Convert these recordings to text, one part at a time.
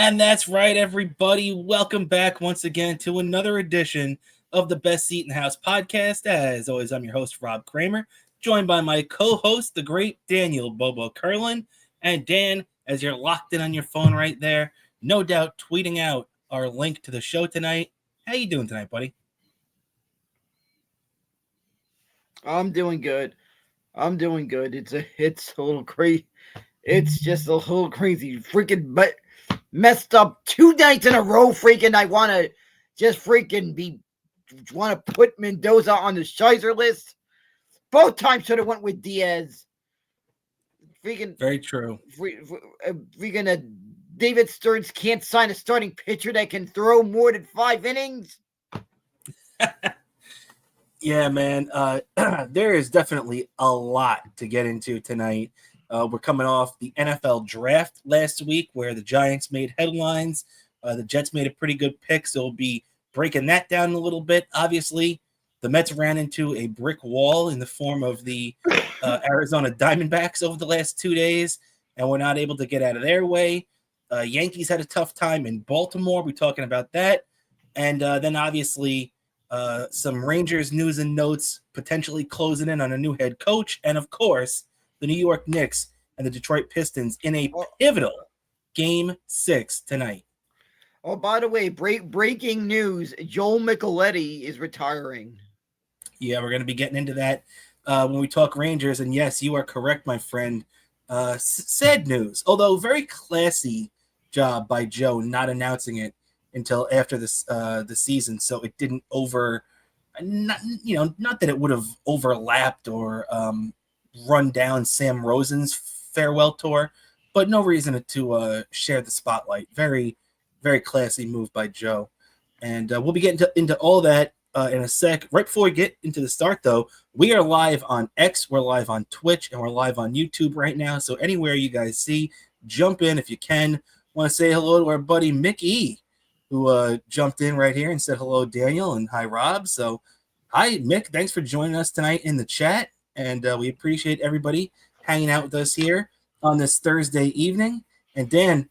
And that's right, everybody. Welcome back once again to another edition of the Best Seat in the House podcast. As always, I'm your host, Rob Kramer, joined by my co-host, the great Daniel Bobo Curlin. And Dan, as you're locked in on your phone right there, no doubt tweeting out our link to the show tonight. How you doing tonight, buddy? I'm doing good. It's a little crazy. It's just a little crazy. Freaking messed up 2 nights in a row. Freaking, I want to just freaking want to put Mendoza on the Shizer list. Both times should have went with Diaz. Freaking, Very true. freaking, David Stearns can't sign a starting pitcher that can throw more than 5 innings. Yeah, man. There is definitely a lot to get into tonight. We're coming off the NFL draft last week where the Giants made headlines. The Jets made a pretty good pick, so we'll be breaking that down a little bit. Obviously, the Mets ran into a brick wall in the form of the Arizona Diamondbacks over the last 2 days, and we're not able to get out of their way. Yankees had a tough time in Baltimore. We're talking about that. And then obviously some Rangers news and notes, potentially closing in on a new head coach, and of course, the New York Knicks and the Detroit Pistons in a pivotal Game 6 tonight. Oh, by the way, breaking news: Joe Micheletti is retiring. Yeah, we're going to be getting into that when we talk Rangers. And yes, you are correct, my friend. Sad news, although very classy job by Joe not announcing it until after this the season, so it didn't not that it would have overlapped or run down Sam Rosen's farewell tour, but no reason to share the spotlight. Very, very classy move by Joe, and we'll be getting into all that in a sec. Right before we get into the start, though, we are live on X, we're live on Twitch, and we're live on YouTube right now. So anywhere you guys see, jump in if you can. Want to say hello to our buddy Mick E, who jumped in right here and said hello, Daniel, and hi, Rob. So, hi, Mick. Thanks for joining us tonight in the chat, and we appreciate everybody hanging out with us here on this Thursday evening. And Dan,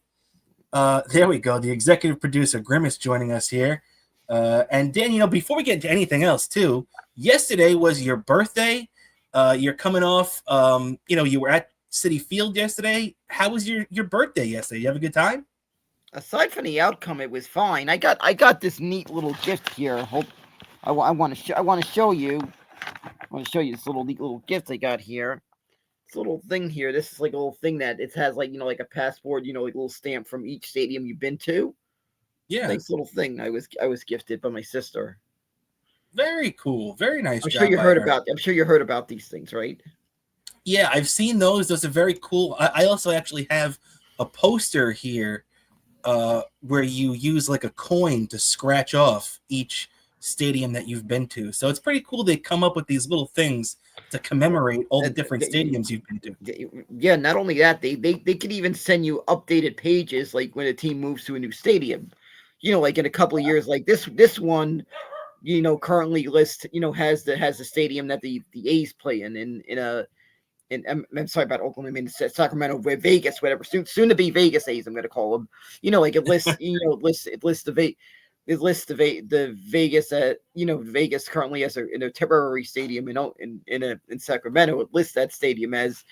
there we go, the executive producer, Grimace, joining us here. And Dan, before we get into anything else, too, yesterday was your birthday. You're coming off, you were at Citi Field yesterday. How was your birthday yesterday? You have a good time? Aside from the outcome, it was fine. I got this neat little gift here. I want to show you. I want to show you this neat little gift I got here. This little thing here. This is like a little thing that it has like a passport. Like a little stamp from each stadium you've been to. Yeah, nice little thing. I was gifted by my sister. Very cool. Very nice. I'm sure you heard about these things, right? Yeah, I've seen those. Those are very cool. I also actually have a poster here where you use like a coin to scratch off each stadium that you've been to. So it's pretty cool they come up with these little things to commemorate all the different stadiums you've been to. Yeah, not only that, they could even send you updated pages like when a team moves to a new stadium. Like in a couple of years, like this one, currently has the stadium that the A's play I'm sorry about Oakland. I mean Sacramento, Vegas, whatever. Soon to be Vegas A's. I'm going to call them. Like it lists. It lists the Vegas. Vegas currently has in a temporary stadium in Sacramento. It lists that stadium as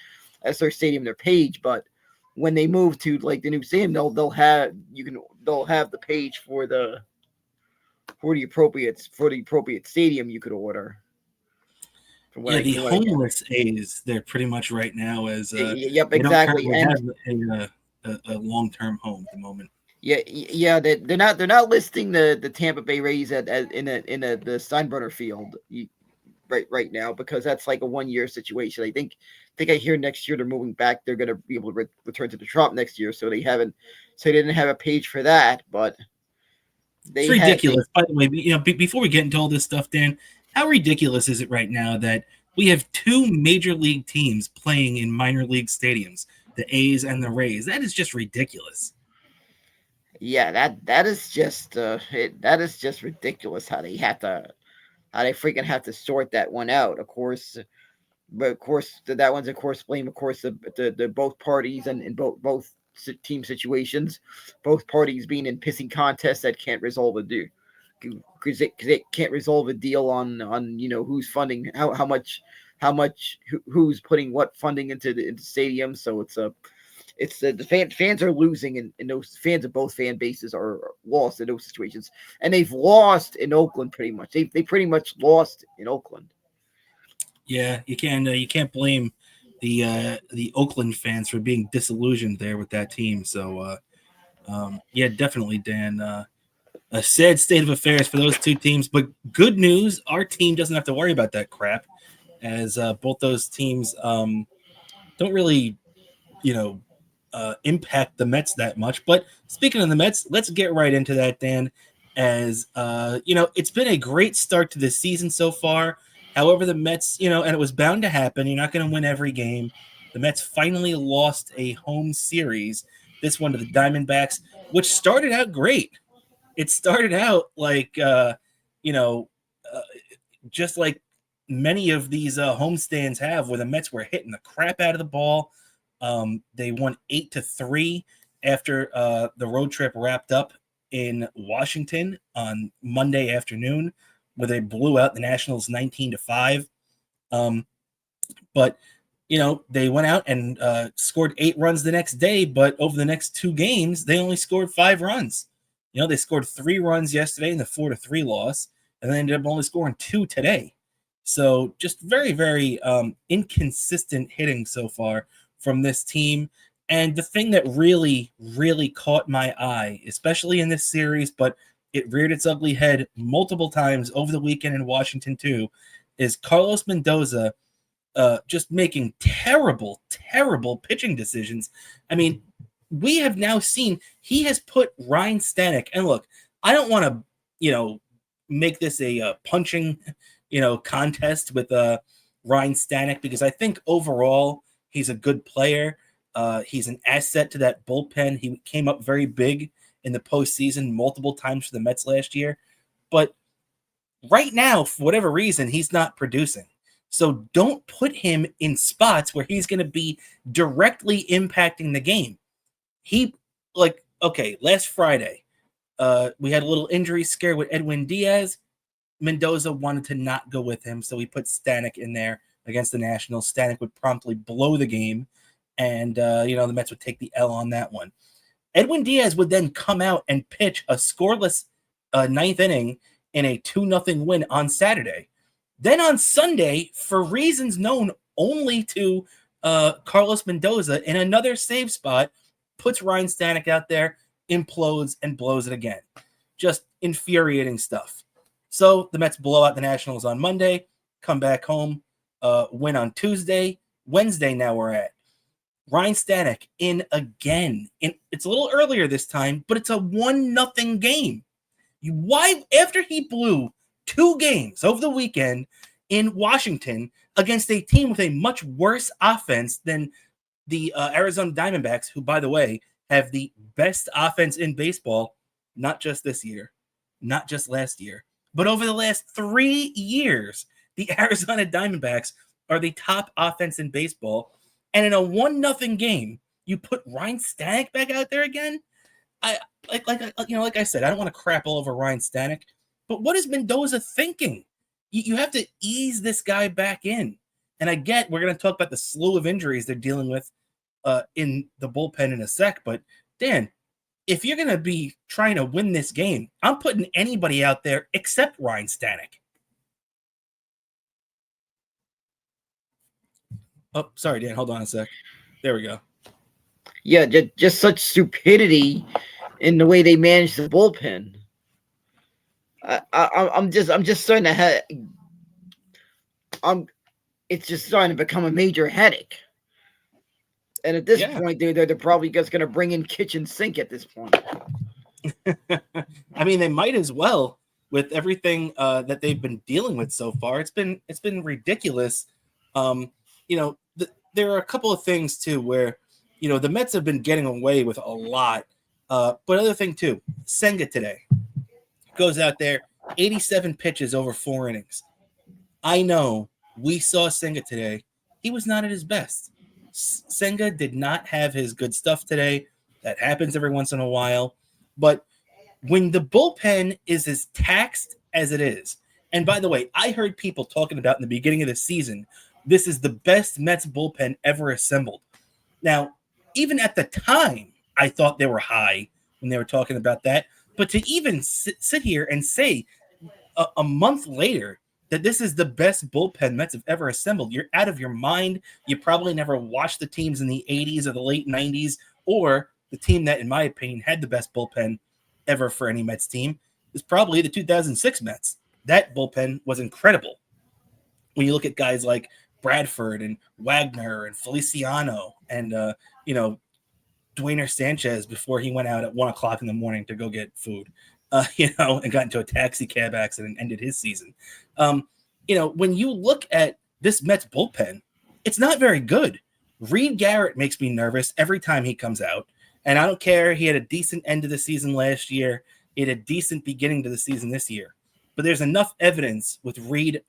their stadium, their page. But when they move to like the new stadium, they'll have the page for the appropriate stadium you could order. Yeah, the homeless A's, they're pretty much right now as yep, exactly. They don't have a long-term home at the moment. Yeah, they're not listing the Tampa Bay Rays in the Steinbrenner Field right now because that's like a 1-year situation. I think I hear next year they're moving back. They're going to be able to return to the Trop next year, so they didn't have a page for that, but it's ridiculous. By the way, before we get into all this stuff, Dan, how ridiculous is it right now that we have two major league teams playing in minor league stadiums, the A's and the Rays? That is just ridiculous. Yeah, that is just ridiculous how they freaking have to sort that one out. Of course, but of course that one's blame the both parties and both team situations, both parties being in pissing contests that can't resolve a deal because it can't resolve a deal on who's funding who's putting what funding into the stadium. So it's the fans are losing, and those fans of both fan bases are lost in those situations, and they've lost in Oakland pretty much. They pretty much lost in Oakland. Yeah, you can't blame the Oakland fans for being disillusioned there with that team. So yeah, definitely, Dan. A sad state of affairs for those two teams, but good news: our team doesn't have to worry about that crap, as both those teams don't really, impact the Mets that much. But speaking of the Mets, let's get right into that, Dan. As it's been a great start to this season so far. However, the Mets, and it was bound to happen. You're not going to win every game. The Mets finally lost a home series, this one to the Diamondbacks, which started out great. It started out like, you know, uh, just like many of these homestands have, where the Mets were hitting the crap out of the ball. They won 8-3 after the road trip wrapped up in Washington on Monday afternoon, where they blew out the Nationals 19-5. But they went out and scored 8 runs the next day, but over the next 2 games, they only scored 5 runs. They scored 3 runs yesterday in the 4-3 loss, and then ended up only scoring 2 today. So just very, very inconsistent hitting so far from this team. And the thing that really, really caught my eye, especially in this series, but it reared its ugly head multiple times over the weekend in Washington too, is Carlos Mendoza just making terrible, terrible pitching decisions. I mean, we have now seen he has put Ryan Stanek, and look, I don't want to, make this a punching, contest with Ryan Stanek, because I think overall he's a good player. He's an asset to that bullpen. He came up very big in the postseason multiple times for the Mets last year. But right now, for whatever reason, he's not producing. So don't put him in spots where he's going to be directly impacting the game. Last Friday, we had a little injury scare with Edwin Diaz. Mendoza wanted to not go with him, so he put Stanek in there against the Nationals. Stanek would promptly blow the game, and the Mets would take the L on that one. Edwin Diaz would then come out and pitch a scoreless 9th inning in a 2-0 win on Saturday. Then on Sunday, for reasons known only to Carlos Mendoza, in another save spot, puts Ryan Stanek out there, implodes, and blows it again. Just infuriating stuff. So the Mets blow out the Nationals on Monday, come back home, win on Tuesday. Wednesday now we're at. Ryan Stanek in again. It's a little earlier this time, but it's a 1-0 game. Why, after he blew 2 games over the weekend in Washington against a team with a much worse offense than the Arizona Diamondbacks, who, by the way, have the best offense in baseball, not just this year, not just last year, but over the last 3 years, the Arizona Diamondbacks are the top offense in baseball. And in a 1-0 game, you put Ryan Stanek back out there again? Like I said, I don't want to crap all over Ryan Stanek, but what is Mendoza thinking? You have to ease this guy back in. And I get we're going to talk about the slew of injuries they're dealing with in the bullpen in a sec, but Dan, if you're going to be trying to win this game, I'm putting anybody out there except Ryan Stanek. Oh, sorry, Dan. Hold on a sec. There we go. Yeah, just such stupidity in the way they manage the bullpen. I'm just starting to it's just starting to become a major headache. And at this point, they're probably just going to bring in kitchen sink at this point. I mean, they might as well, with everything that they've been dealing with so far. It's been ridiculous. There are a couple of things too where the Mets have been getting away with a lot. But other thing too, Senga today goes out there, 87 pitches over 4 innings. I know we saw Senga today. He was not at his best. Senga did not have his good stuff today. That happens every once in a while. But when the bullpen is as taxed as it is, and by the way, I heard people talking about in the beginning of the season, this is the best Mets bullpen ever assembled. Now, even at the time, I thought they were high when they were talking about that. But to even sit here and say a month later that this is the best bullpen Mets have ever assembled, you're out of your mind. You probably never watched the teams in the 80s or the late 90s, or the team that, in my opinion, had the best bullpen ever for any Mets team is probably the 2006 Mets. That bullpen was incredible. When you look at guys like Bradford and Wagner and Feliciano and, Dwayner Sanchez before he went out at 1 o'clock in the morning to go get food, and got into a taxi cab accident and ended his season. When you look at this Mets bullpen, it's not very good. Reed Garrett makes me nervous every time he comes out. And I don't care. He had a decent end of the season last year. He had a decent beginning to the season this year. But there's enough evidence with Reed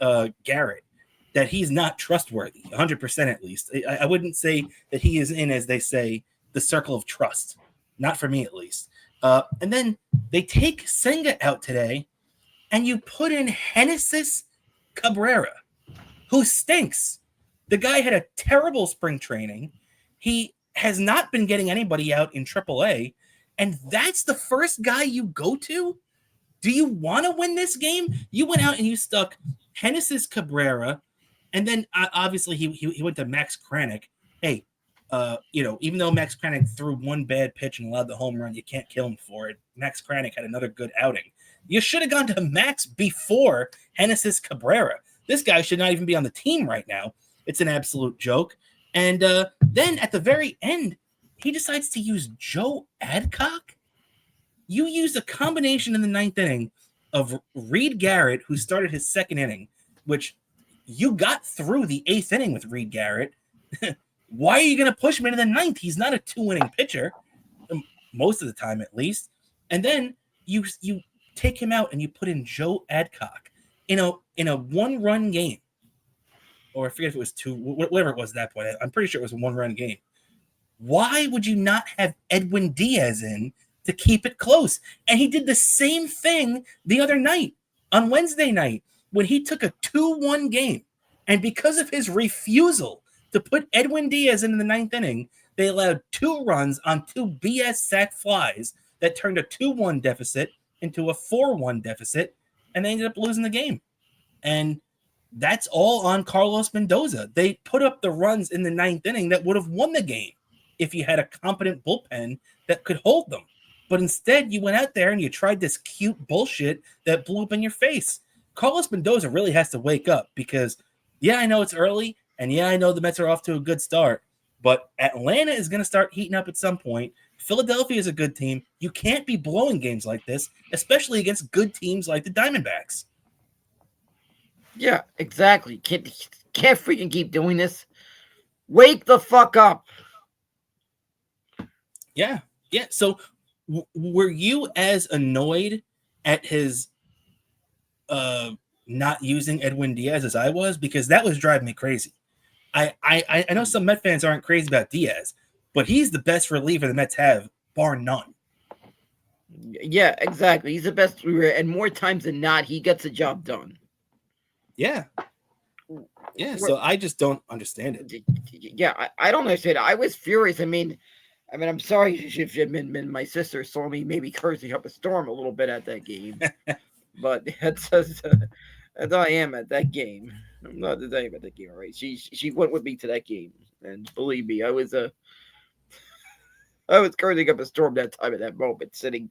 Garrett that he's not trustworthy, 100% at least. I wouldn't say that he is in, as they say, the circle of trust. Not for me, at least. And then they take Senga out today, and you put in Genesis Cabrera, who stinks. The guy had a terrible spring training. He has not been getting anybody out in AAA, and that's the first guy you go to? Do you want to win this game? You went out and you stuck Genesis Cabrera, and then obviously he went to Max Kranick. Hey, even though Max Kranick threw one bad pitch and allowed the home run, you can't kill him for it. Max Kranick had another good outing. You should have gone to Max before Genesis Cabrera. This guy should not even be on the team right now. It's an absolute joke. And then at the very end, he decides to use Joe Adcock. You used a combination in the 9th inning of Reed Garrett, who started his 2nd inning, which you got through the 8th inning with Reed Garrett. Why are you going to push him into the 9th? He's not a 2-inning pitcher, most of the time at least. And then you take him out and you put in Joe Adcock in a 1-run game. Or I forget if it was 2, whatever it was at that point. I'm pretty sure it was a 1-run game. Why would you not have Edwin Diaz in to keep it close? And he did the same thing the other night, on Wednesday night, when he took a 2-1 game. And because of his refusal to put Edwin Diaz in the 9th inning, they allowed 2 runs on 2 BS sac flies that turned a 2-1 deficit into a 4-1 deficit, and they ended up losing the game. And that's all on Carlos Mendoza. They put up the runs in the 9th inning that would have won the game if you had a competent bullpen that could hold them. But instead, you went out there and you tried this cute bullshit that blew up in your face. Carlos Mendoza really has to wake up because, yeah, I know it's early, and yeah, I know the Mets are off to a good start, but Atlanta is going to start heating up at some point. Philadelphia is a good team. You can't be blowing games like this, especially against good teams like the Diamondbacks. Yeah, exactly. Can't freaking keep doing this. Wake the fuck up. Yeah. So were you as annoyed at his not using Edwin Diaz as I was? Because that was driving me crazy. I know some Met fans aren't crazy about Diaz, but he's the best reliever the Mets have, bar none. Yeah, exactly. He's the best reliever, and more times than not, he gets the job done. Yeah. So I just don't understand it. Yeah, I don't understand. I was furious. I mean, I'm sorry if my sister saw me maybe cursing up a storm a little bit at that game, but that's as I am at that game. I'm not the same at that game, all right? She went with me to that game, and believe me, I was cursing up a storm that time at that moment, sitting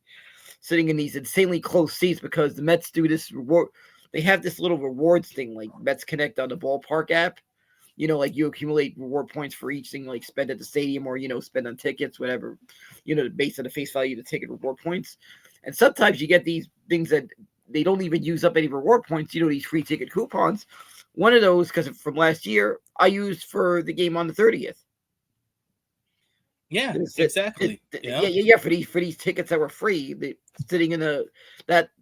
in these insanely close seats because the Mets do this reward. They have this little rewards thing, like Mets Connect on the ballpark app. Like you accumulate reward points for each thing, like spend at the stadium or, spend on tickets, whatever, based on the face value of the ticket, reward points. And sometimes you get these things that they don't even use up any reward points, these free ticket coupons. One of those, because from last year, I used for the game on the 30th. Yeah, exactly. Yeah. For these tickets that were free,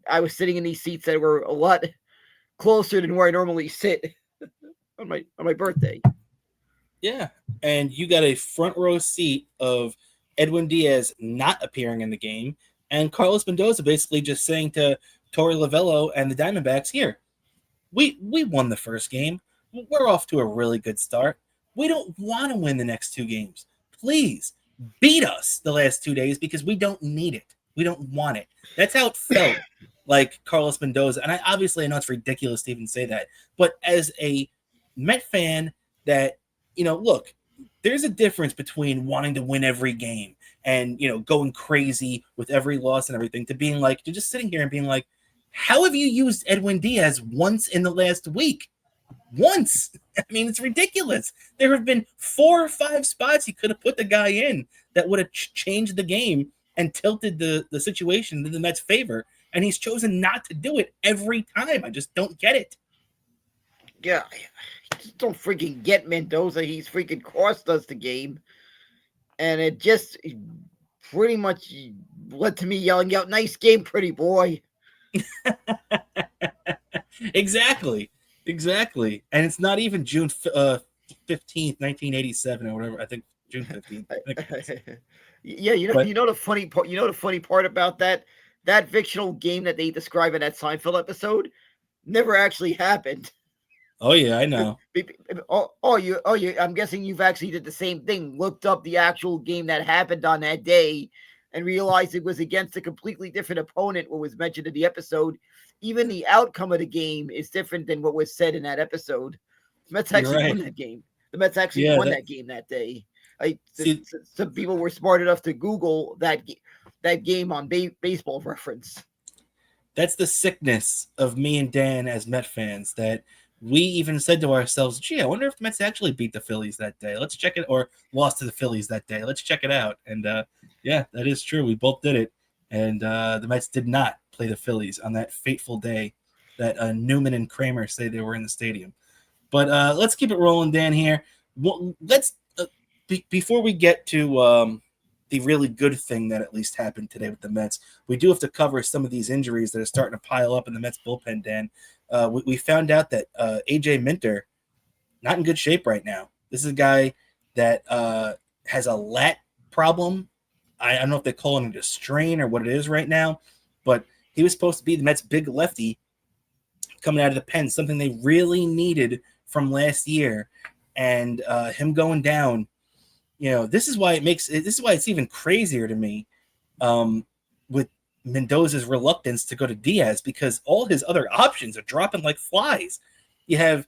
I was sitting in these seats that were a lot closer than where I normally sit on my birthday. Yeah, and you got a front row seat of Edwin Diaz not appearing in the game, and Carlos Mendoza basically just saying to Torey Lovullo and the Diamondbacks, here, we won the first game. We're off to a really good start. We don't want to win the next 2 games. Please beat us the last 2 days because we don't need it. We don't want it. That's how it felt like Carlos Mendoza. And I know it's ridiculous to even say that, but as a Met fan that, look, there's a difference between wanting to win every game and, going crazy with every loss and everything to being like, to just sitting here and being like, how have you used Edwin Diaz once in the last week? Once. I mean, it's ridiculous. There have been 4 or 5 spots he could have put the guy in that would have changed the game and tilted the situation in the Mets' favor, and he's chosen not to do it every time. I just don't get it. Yeah, I just don't freaking get Mendoza. He's freaking cost us the game, and it just pretty much led to me yelling out, "Nice game, pretty boy." Exactly. And it's not even June 15th, 1987 or whatever. I think June 15th. Yeah, you know the funny part. You know the funny part about that fictional game that they describe in that Seinfeld episode never actually happened. Oh yeah, I know. I'm guessing you've actually did the same thing. Looked up the actual game that happened on that day, and realized it was against a completely different opponent. What was mentioned in the episode, even the outcome of the game is different than what was said in that episode. The Mets actually won that game. The Mets actually won that game that day. Some people were smart enough to Google that game on Baseball Reference. That's the sickness of me and Dan as Met fans, that we even said to ourselves, gee, I wonder if the Mets actually beat the Phillies that day. Let's check it, or lost to the Phillies that day. Let's check it out. And yeah, that is true. We both did it. And the Mets did not play the Phillies on that fateful day that Newman and Cramer say they were in the stadium. But let's keep it rolling, Dan, here. Let's before we get to the really good thing that at least happened today with the Mets, we do have to cover some of these injuries that are starting to pile up in the Mets bullpen, Dan. We found out that A.J. Minter, not in good shape right now. This is a guy that has a lat problem. I don't know if they're calling it a strain or what it is right now, but he was supposed to be the Mets' big lefty coming out of the pen, something they really needed from last year. And him going down, this is why it's even crazier to me with Mendoza's reluctance to go to Diaz, because all his other options are dropping like flies. You have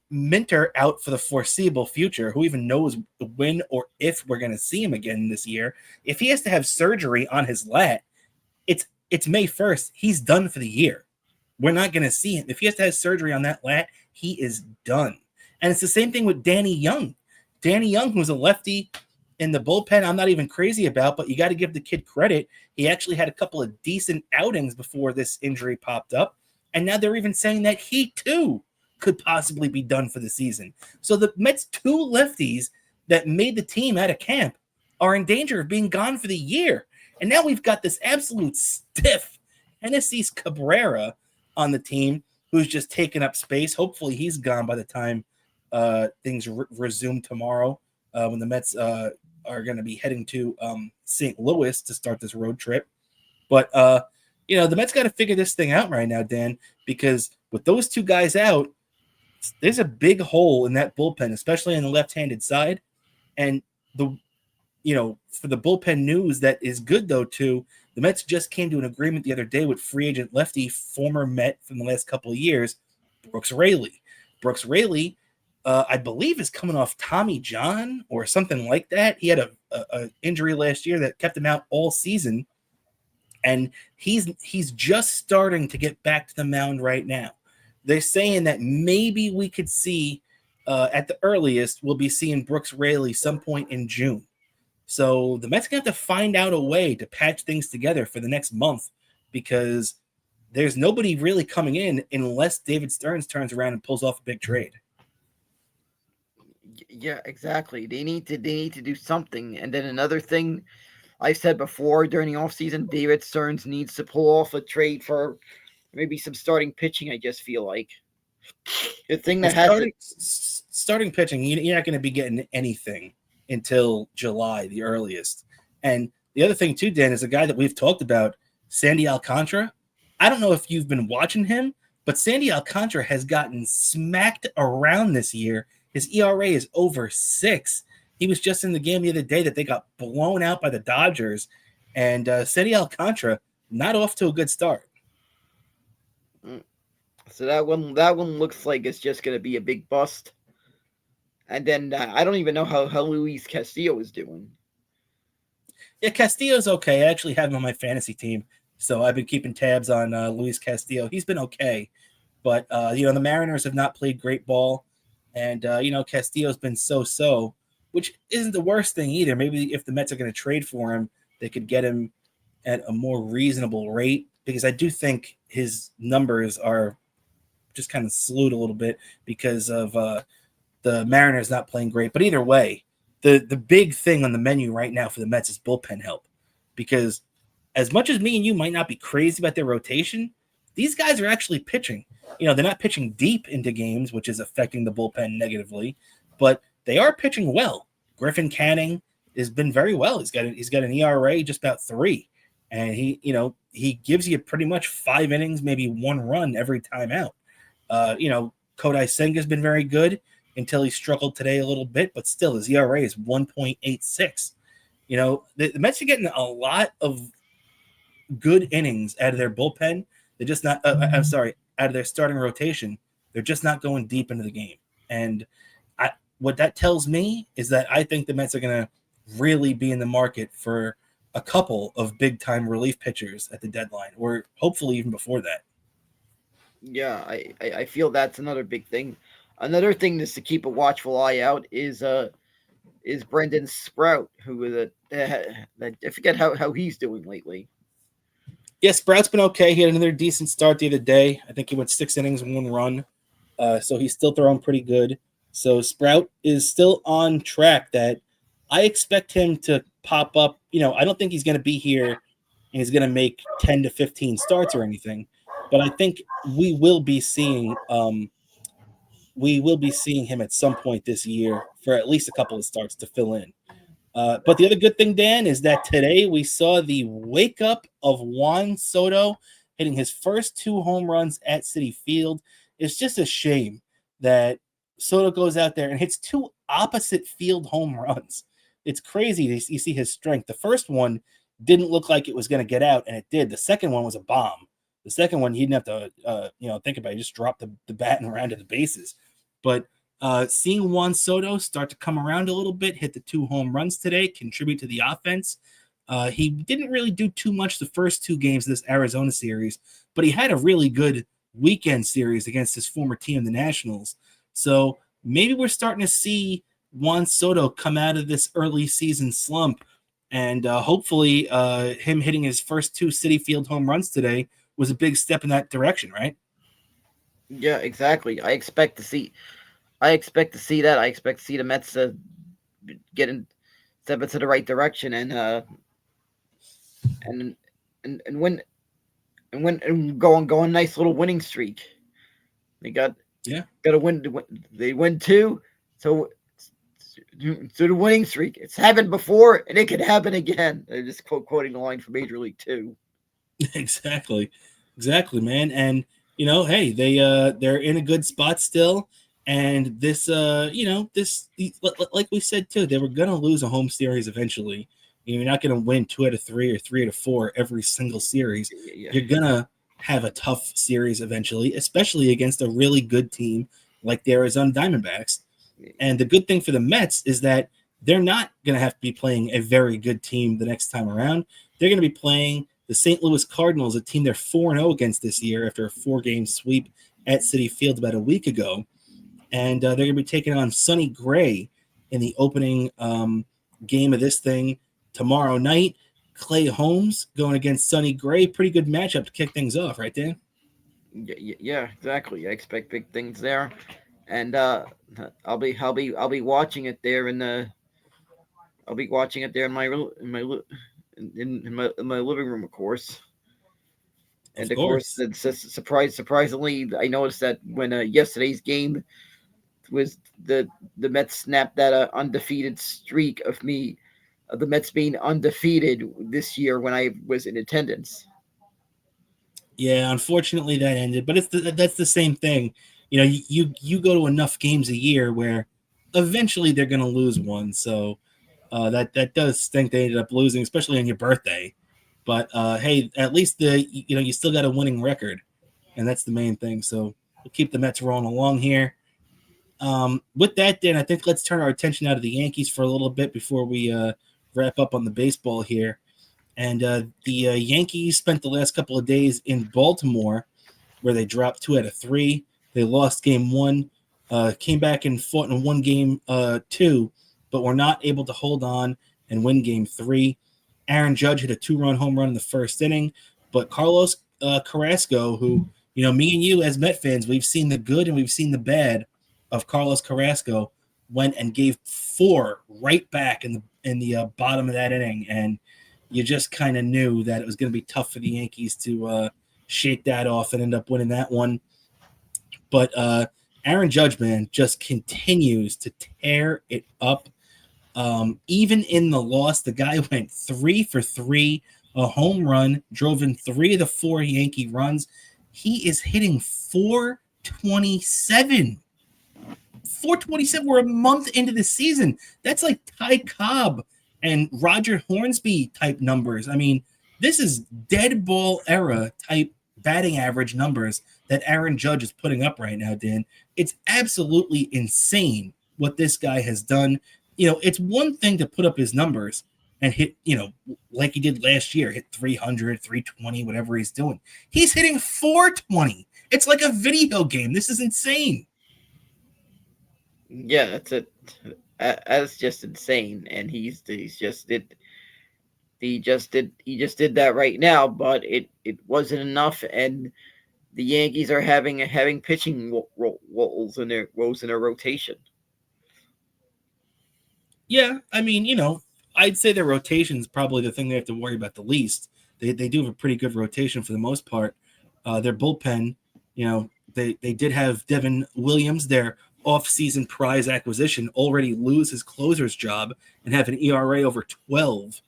Minter out for the foreseeable future. Who even knows when or if we're going to see him again this year? If he has to have surgery on his lat, it's May 1st. He's done for the year. We're not going to see him. If he has to have surgery on that lat, he is done. And it's the same thing with Danny Young. Danny Young, who's a lefty in the bullpen, I'm not even crazy about, but you got to give the kid credit. He actually had a couple of decent outings before this injury popped up. And now they're even saying that he, too, could possibly be done for the season. So the Mets' 2 lefties that made the team out of camp are in danger of being gone for the year. And now we've got this absolute stiff Genesis Cabrera on the team who's just taking up space. Hopefully he's gone by the time things resume tomorrow when the Mets are going to be heading to St. Louis to start this road trip. But, the Mets got to figure this thing out right now, Dan, because with those 2 guys out, there's a big hole in that bullpen, especially on the left-handed side. And for the bullpen news that is good, though, too, the Mets just came to an agreement the other day with free agent lefty, former Met from the last couple of years, Brooks Raley. Brooks Raley, I believe, is coming off Tommy John or something like that. He had a injury last year that kept him out all season, and he's just starting to get back to the mound right now. They're saying that maybe we could see, at the earliest, we'll be seeing Brooks Raley some point in June. So the Mets are going to have to find out a way to patch things together for the next month, because there's nobody really coming in unless David Stearns turns around and pulls off a big trade. Yeah, exactly. They need to do something. And then another thing I said before during the offseason, David Stearns needs to pull off a trade for maybe some starting pitching. I just feel like the thing that starting pitching, you're not going to be getting anything until July, the earliest. And the other thing too, Dan, is a guy that we've talked about, Sandy Alcantara. I don't know if you've been watching him, but Sandy Alcantara has gotten smacked around this year. His ERA is over 6. He was just in the game the other day that they got blown out by the Dodgers, and Sandy Alcantara not off to a good start. So that one looks like it's just going to be a big bust. And then I don't even know how Luis Castillo is doing. Yeah, Castillo's okay. I actually have him on my fantasy team, so I've been keeping tabs on Luis Castillo. He's been okay, but the Mariners have not played great ball, and Castillo's been so, which isn't the worst thing either. Maybe if the Mets are going to trade for him, they could get him at a more reasonable rate, because I do think his numbers are just kind of slewed a little bit because of the Mariners not playing great. But either way, the big thing on the menu right now for the Mets is bullpen help, because as much as me and you might not be crazy about their rotation, these guys are actually pitching. They're not pitching deep into games, which is affecting the bullpen negatively, but they are pitching well. Griffin Canning has been very well. He's got an ERA just about 3, and he gives you pretty much 5 innings, maybe 1 run every time out. Kodai Senga's been very good until he struggled today a little bit, but still his ERA is 1.86. The Mets are getting a lot of good innings out of their bullpen. They're just not, out of their starting rotation. They're just not going deep into the game. And what that tells me is that I think the Mets are going to really be in the market for a couple of big-time relief pitchers at the deadline, or hopefully even before that. Yeah, I feel that's another big thing. Another thing is to keep a watchful eye out is Brendan Sprout, who is I forget how he's doing lately. Yeah, Sprout's been okay. He had another decent start the other day. I think he went 6 innings and 1 run. So he's still throwing pretty good. So Sprout is still on track that I expect him to pop up. I don't think he's going to be here and he's going to make 10 to 15 starts or anything. But I think we will be seeing him at some point this year for at least a couple of starts to fill in. But the other good thing, Dan, is that today we saw the wake up of Juan Soto hitting his first 2 home runs at Citi Field. It's just a shame that Soto goes out there and hits 2 opposite field home runs. It's crazy. You see his strength. The first one didn't look like it was going to get out, and it did. The second one was a bomb. The second one, he didn't have to, think about it. He just dropped the bat and ran to the bases. But seeing Juan Soto start to come around a little bit, hit the 2 home runs today, contribute to the offense. He didn't really do too much the first 2 games of this Arizona series, but he had a really good weekend series against his former team, the Nationals. So maybe we're starting to see Juan Soto come out of this early season slump, and hopefully him hitting his first 2 Citi Field home runs today was a big step in that direction, right? Yeah, exactly. I expect to see that. I expect to see the Mets step into the right direction and win and go on a nice little winning streak. They got to win. They win 2, so the winning streak. It's happened before, and it could happen again. They're just quoting the line from Major League 2. Exactly, man. And hey, they're in a good spot still. And this, like we said too, they were gonna lose a home series eventually. You're not gonna win 2 out of 3 or 3 out of 4 every single series. Yeah. You're gonna have a tough series eventually, especially against a really good team like the Arizona Diamondbacks. And the good thing for the Mets is that they're not going to have to be playing a very good team the next time around. They're going to be playing the St. Louis Cardinals, a team they're 4-0 against this year after a 4-game sweep at Citi Field about a week ago. And they're going to be taking on Sonny Gray in the opening game of this thing tomorrow night. Clay Holmes going against Sonny Gray. Pretty good matchup to kick things off, right, Dan? Yeah, exactly. I expect big things there, and I'll be watching it there in my living room, of course. And of course, surprisingly, I noticed that when yesterday's game, the Mets snapped that undefeated streak of the Mets being undefeated this year when I was in attendance. Yeah, unfortunately that ended, but that's the same thing. You go to enough games a year where eventually they're going to lose one. So that does stink. They ended up losing, especially on your birthday. But hey, at least you still got a winning record, and that's the main thing. So we'll keep the Mets rolling along here. With that, Dan, I think let's turn our attention out of the Yankees for a little bit before we wrap up on the baseball here. And the Yankees spent the last couple of days in Baltimore, where they dropped 2 out of 3. They lost game 1, came back and fought and won game 2, but were not able to hold on and win game 3. Aaron Judge hit a 2-run home run in the first inning, but Carlos Carrasco, who, me and you as Met fans, we've seen the good and we've seen the bad of Carlos Carrasco, went and gave 4 right back in the bottom of that inning, and you just kind of knew that it was going to be tough for the Yankees to shake that off and end up winning that one. But Aaron Judge, man, just continues to tear it up. Even in the loss, the guy went 3 for 3, a home run, drove in 3 of the 4 Yankee runs. He is hitting 427. 427. We're a month into the season. That's like Ty Cobb and Roger Hornsby type numbers. I mean, this is dead ball era type batting average numbers that Aaron Judge is putting up right now, Dan. It's absolutely insane what this guy has done. It's one thing to put up his numbers and hit, like he did last year, hit 300, 320, whatever he's doing. He's hitting 420. It's like a video game. This is insane. Yeah, that's it. That's just insane, and he just did that right now, but it wasn't enough, and the Yankees are having pitching woes in their rotation. Yeah, I mean, I'd say their rotation is probably the thing they have to worry about the least. They do have a pretty good rotation for the most part. Their bullpen, they did have Devin Williams, their off-season prize acquisition, already lose his closer's job and have an ERA over 12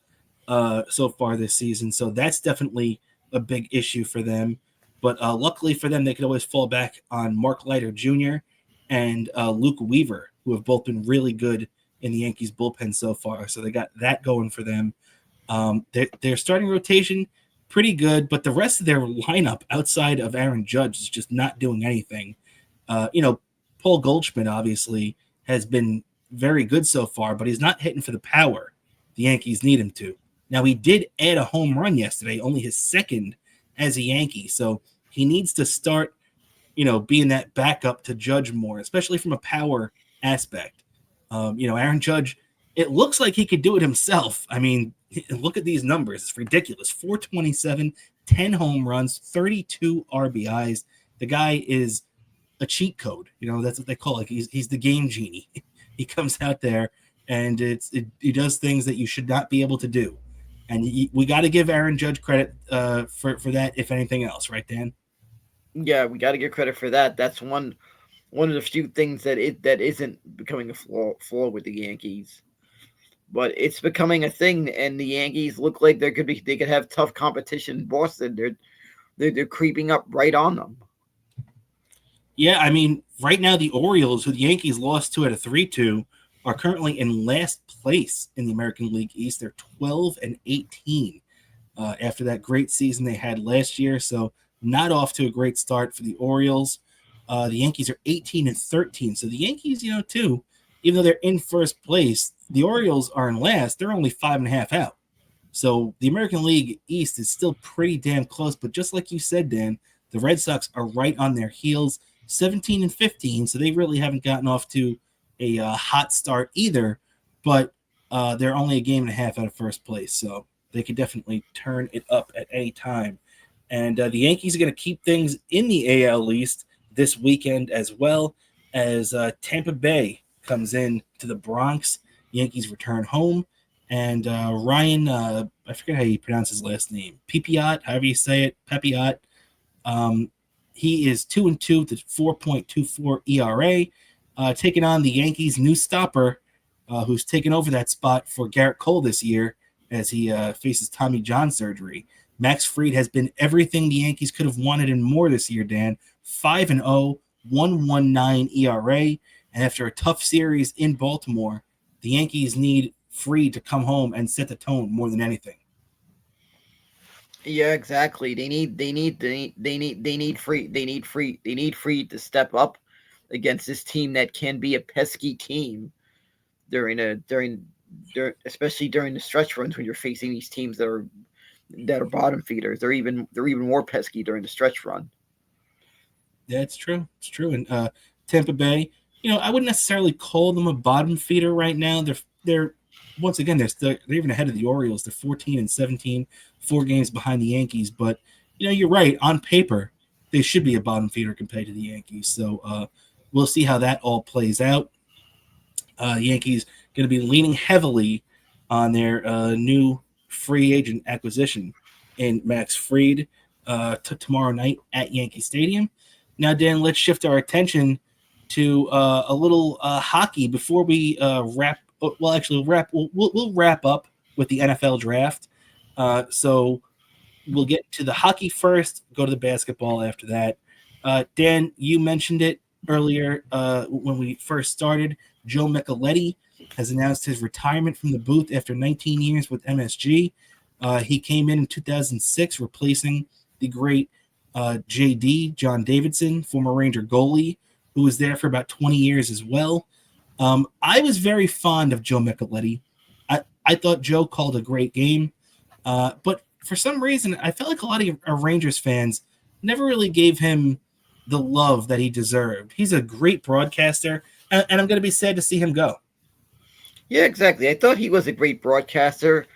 so far this season. So that's definitely a big issue for them. But luckily for them, they could always fall back on Mark Leiter Jr. and Luke Weaver, who have both been really good in the Yankees bullpen so far. So they got that going for them. Their starting rotation, pretty good, but the rest of their lineup outside of Aaron Judge is just not doing anything. Paul Goldschmidt obviously has been very good so far, but he's not hitting for the power the Yankees need him to. Now, he did add a home run yesterday, only his second as a Yankee. So he needs to start, being that backup to Judge more, especially from a power aspect. Aaron Judge, it looks like he could do it himself. I mean, look at these numbers. It's ridiculous. 427, 10 home runs, 32 RBIs. The guy is a cheat code. That's what they call it. He's the game genie. He comes out there and he does things that you should not be able to do. And we got to give Aaron Judge credit for that, if anything else, right, Dan? Yeah, we got to give credit for that. That's one of the few things that isn't becoming a flaw with the Yankees. But it's becoming a thing, and the Yankees look like they could have tough competition in Boston. They're creeping up right on them. Yeah, I mean, right now the Orioles, who the Yankees lost 2 out of 3 to, are currently in last place in the American League East. They're 12-18 after that great season they had last year. So not off to a great start for the Orioles. The Yankees are 18-13. So the Yankees, too, even though they're in first place, the Orioles are in last. They're only 5.5 out. So the American League East is still pretty damn close. But just like you said, Dan, the Red Sox are right on their heels, 17-15. So they really haven't gotten off to a hot start either. But they're only a game and a half out of first place. So they could definitely turn it up at any time. And the Yankees are going to keep things in the AL East this weekend, as well as Tampa Bay comes in to the Bronx. Yankees return home. And Ryan, I forget how you pronounce his last name, Pepiot, however you say it, Pepiot. He is 2-2 to 4.24 ERA. taking on the Yankees' new stopper, who's taken over that spot for Garrett Cole this year as he faces Tommy John surgery. Max Fried has been everything the Yankees could have wanted and more this year, Dan. 5-0, 1.19 ERA, and after a tough series in Baltimore, the Yankees need Fried to come home and set the tone more than anything. Yeah, exactly. They need Fried to step up against this team that can be a pesky team during especially during the stretch runs when you're facing these teams that are bottom feeders. They're even more pesky during the stretch run. Yeah, it's true. It's true. And Tampa Bay, I wouldn't necessarily call them a bottom feeder right now. They're once again they're even ahead of the Orioles. They're 14 and 17, 4 games behind the Yankees. But you're right. On paper, they should be a bottom feeder compared to the Yankees. So we'll see how that all plays out. The Yankees going to be leaning heavily on their new free agent acquisition in Max Fried tomorrow night at Yankee Stadium. Now, Dan, let's shift our attention to a little hockey before we wrap. Well, actually, we'll wrap up with the NFL draft. So we'll get to the hockey first, go to the basketball after that. Dan, you mentioned it earlier when we first started. Joe Micheletti has announced his retirement from the booth after 19 years with MSG. He came in 2006, replacing the great JD, John Davidson, former Ranger goalie, who was there for about 20 years as well. I was very fond of Joe Micheletti. I thought Joe called a great game, but for some reason, I felt like a lot of Rangers fans never really gave him the love that he deserved. He's a great broadcaster, and I'm going to be sad to see him go. Yeah, exactly. I thought he was a great broadcaster.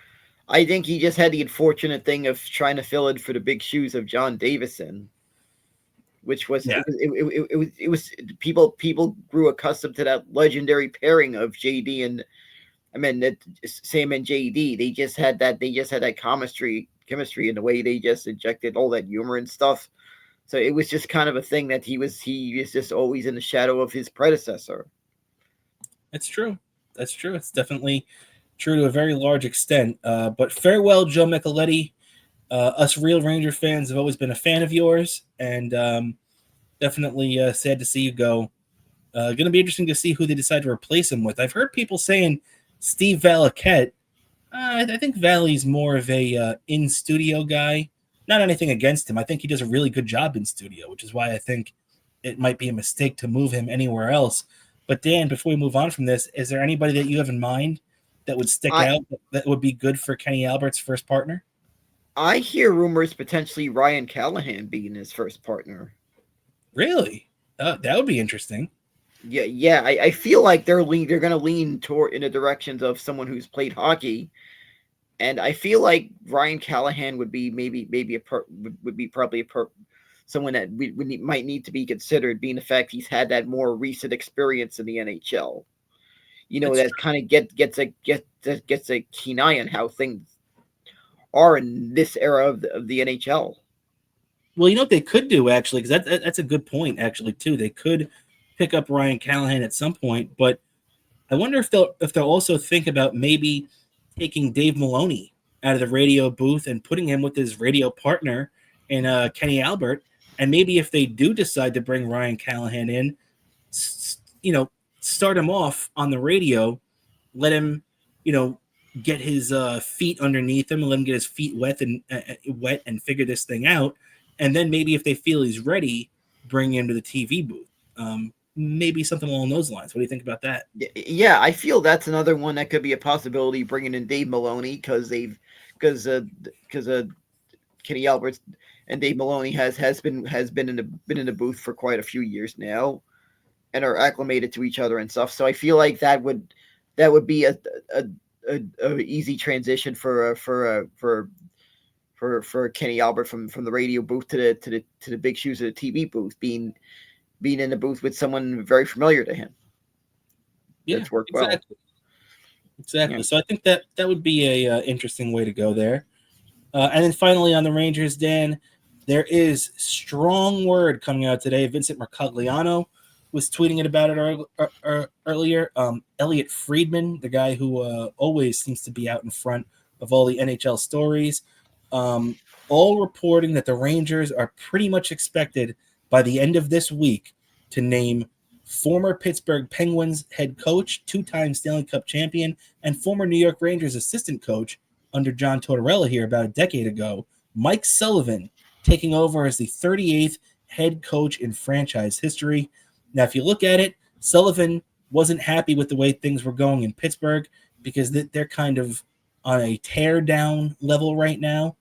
I think he just had the unfortunate thing of trying to fill in for the big shoes of John Davison, which was it was people grew accustomed to that legendary pairing of JD and Sam and JD. They just had that chemistry in the way they just injected all that humor and stuff. So it was just kind of a thing that he was just always in the shadow of his predecessor. That's true. It's definitely true to a very large extent. But farewell, Joe Micheletti. Us real Ranger fans have always been a fan of yours, and definitely sad to see you go. Going to be interesting to see who they decide to replace him with. I've heard people saying Steve Valiquette. I think Valley's more of a in-studio guy. Not anything against him. I think he does a really good job in studio, which is why I think it might be a mistake to move him anywhere else. But Dan, before we move on from this, is there anybody that you have in mind that would stick out that would be good for Kenny Albert's first partner? I hear rumors potentially Ryan Callahan being his first partner. Really? That would be interesting. Yeah. I feel like they're going to lean toward in the directions of someone who's played hockey, and I feel like Ryan Callahan would be someone that might need to be considered, being the fact he's had that more recent experience in the NHL. That kind of gets a keen eye on how things are in this era of the NHL. Well, you know what they could do, actually, because that's a good point, actually, too. They could pick up Ryan Callahan at some point, but I wonder if they'll also think about maybe taking Dave Maloney out of the radio booth and putting him with his radio partner in Kenny Albert. And maybe if they do decide to bring Ryan Callahan in, start him off on the radio, let him, get his feet underneath him and let him get his feet wet and figure this thing out. And then maybe if they feel he's ready, bring him to the TV booth. Maybe something along those lines. What do you think about that? Yeah, I feel that's another one that could be a possibility, bringing in Dave Maloney, because Kenny Alberts and Dave Maloney has been in the booth for quite a few years now, and are acclimated to each other and stuff. So I feel like that would be a easy transition for Kenny Albert from the radio booth to the big shoes of the TV booth, being in the booth with someone very familiar to him. Yeah, that's worked exactly. Well. Exactly. Yeah. So I think that would be a interesting way to go there. And then finally on the Rangers, Dan, there is strong word coming out today. Vincent Mercogliano, was tweeting it about it earlier. Elliot Friedman, the guy who always seems to be out in front of all the NHL stories, all reporting that the Rangers are pretty much expected by the end of this week to name former Pittsburgh Penguins head coach, two-time Stanley Cup champion, and former New York Rangers assistant coach under John Tortorella here about a decade ago, Mike Sullivan, taking over as the 38th head coach in franchise history. Now, if you look at it, Sullivan wasn't happy with the way things were going in Pittsburgh because they're kind of on a tear down level right now.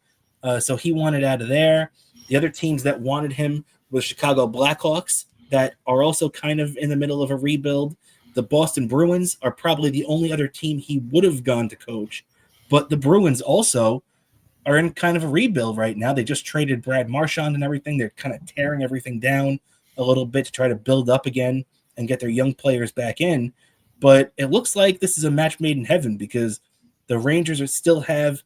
So he wanted out of there. The other teams that wanted him was Chicago Blackhawks, that are also kind of in the middle of a rebuild. The Boston Bruins are probably the only other team he would have gone to coach. But the Bruins also are in kind of a rebuild right now. They just traded Brad Marchand and everything. They're kind of tearing everything down a little bit to try to build up again and get their young players back in. But it looks like this is a match made in heaven because the Rangers are still have,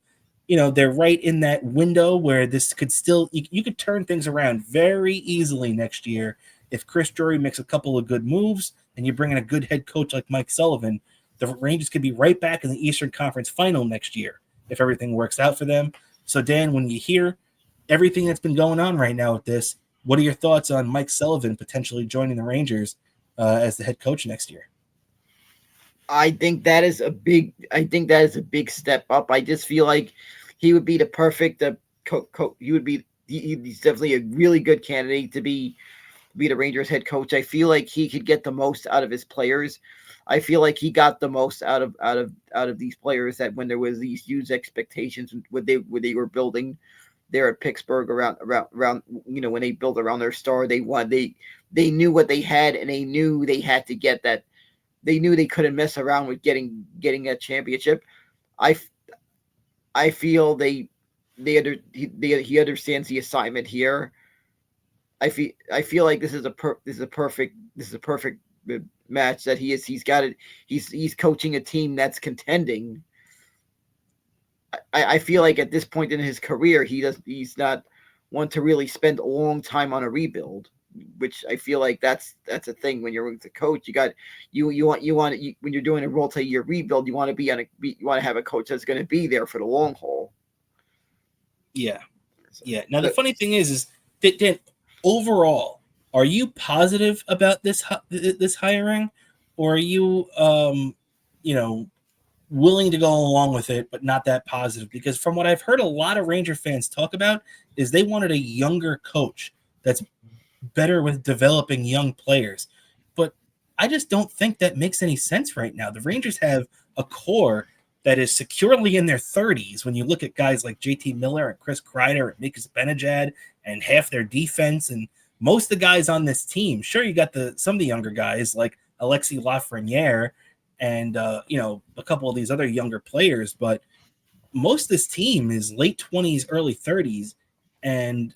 they're right in that window where this could still, you could turn things around very easily next year. If Chris Drury makes a couple of good moves and you bring in a good head coach like Mike Sullivan, the Rangers could be right back in the Eastern Conference Final next year if everything works out for them. So, Dan, when you hear everything that's been going on right now with this, what are your thoughts on Mike Sullivan potentially joining the Rangers as the head coach next year? I think that is a big step up. I just feel like he would be the perfect he's definitely a really good candidate to be the Rangers head coach. I feel like he could get the most out of his players. I feel like he got the most out of these players that when there was these huge expectations when they were building there at Pittsburgh around when they built around their star, they knew what they had and they knew they had to get that. They knew they couldn't mess around with getting a championship. I feel he understands the assignment here. I feel like this is a perfect match that he's got it. He's coaching a team that's contending. I feel like at this point in his career, he's not one to really spend a long time on a rebuild, which I feel like that's a thing when you're with a coach. When you're doing a multi-year rebuild, you want to have a coach that's going to be there for the long haul. Yeah. Now the funny thing is that Dan, overall, are you positive about this hiring, or are you willing to go along with it but not that positive? Because from what I've heard a lot of Ranger fans talk about is they wanted a younger coach that's better with developing young players. But I just don't think that makes any sense right now. The Rangers have a core that is securely in their 30s when you look at guys like JT Miller and Chris Kreider and Mika Zibanejad and half their defense and most of the guys on this team. Sure, you got some of the younger guys like Alexis Lafreniere and a couple of these other younger players, but most of this team is late 20s, early 30s, and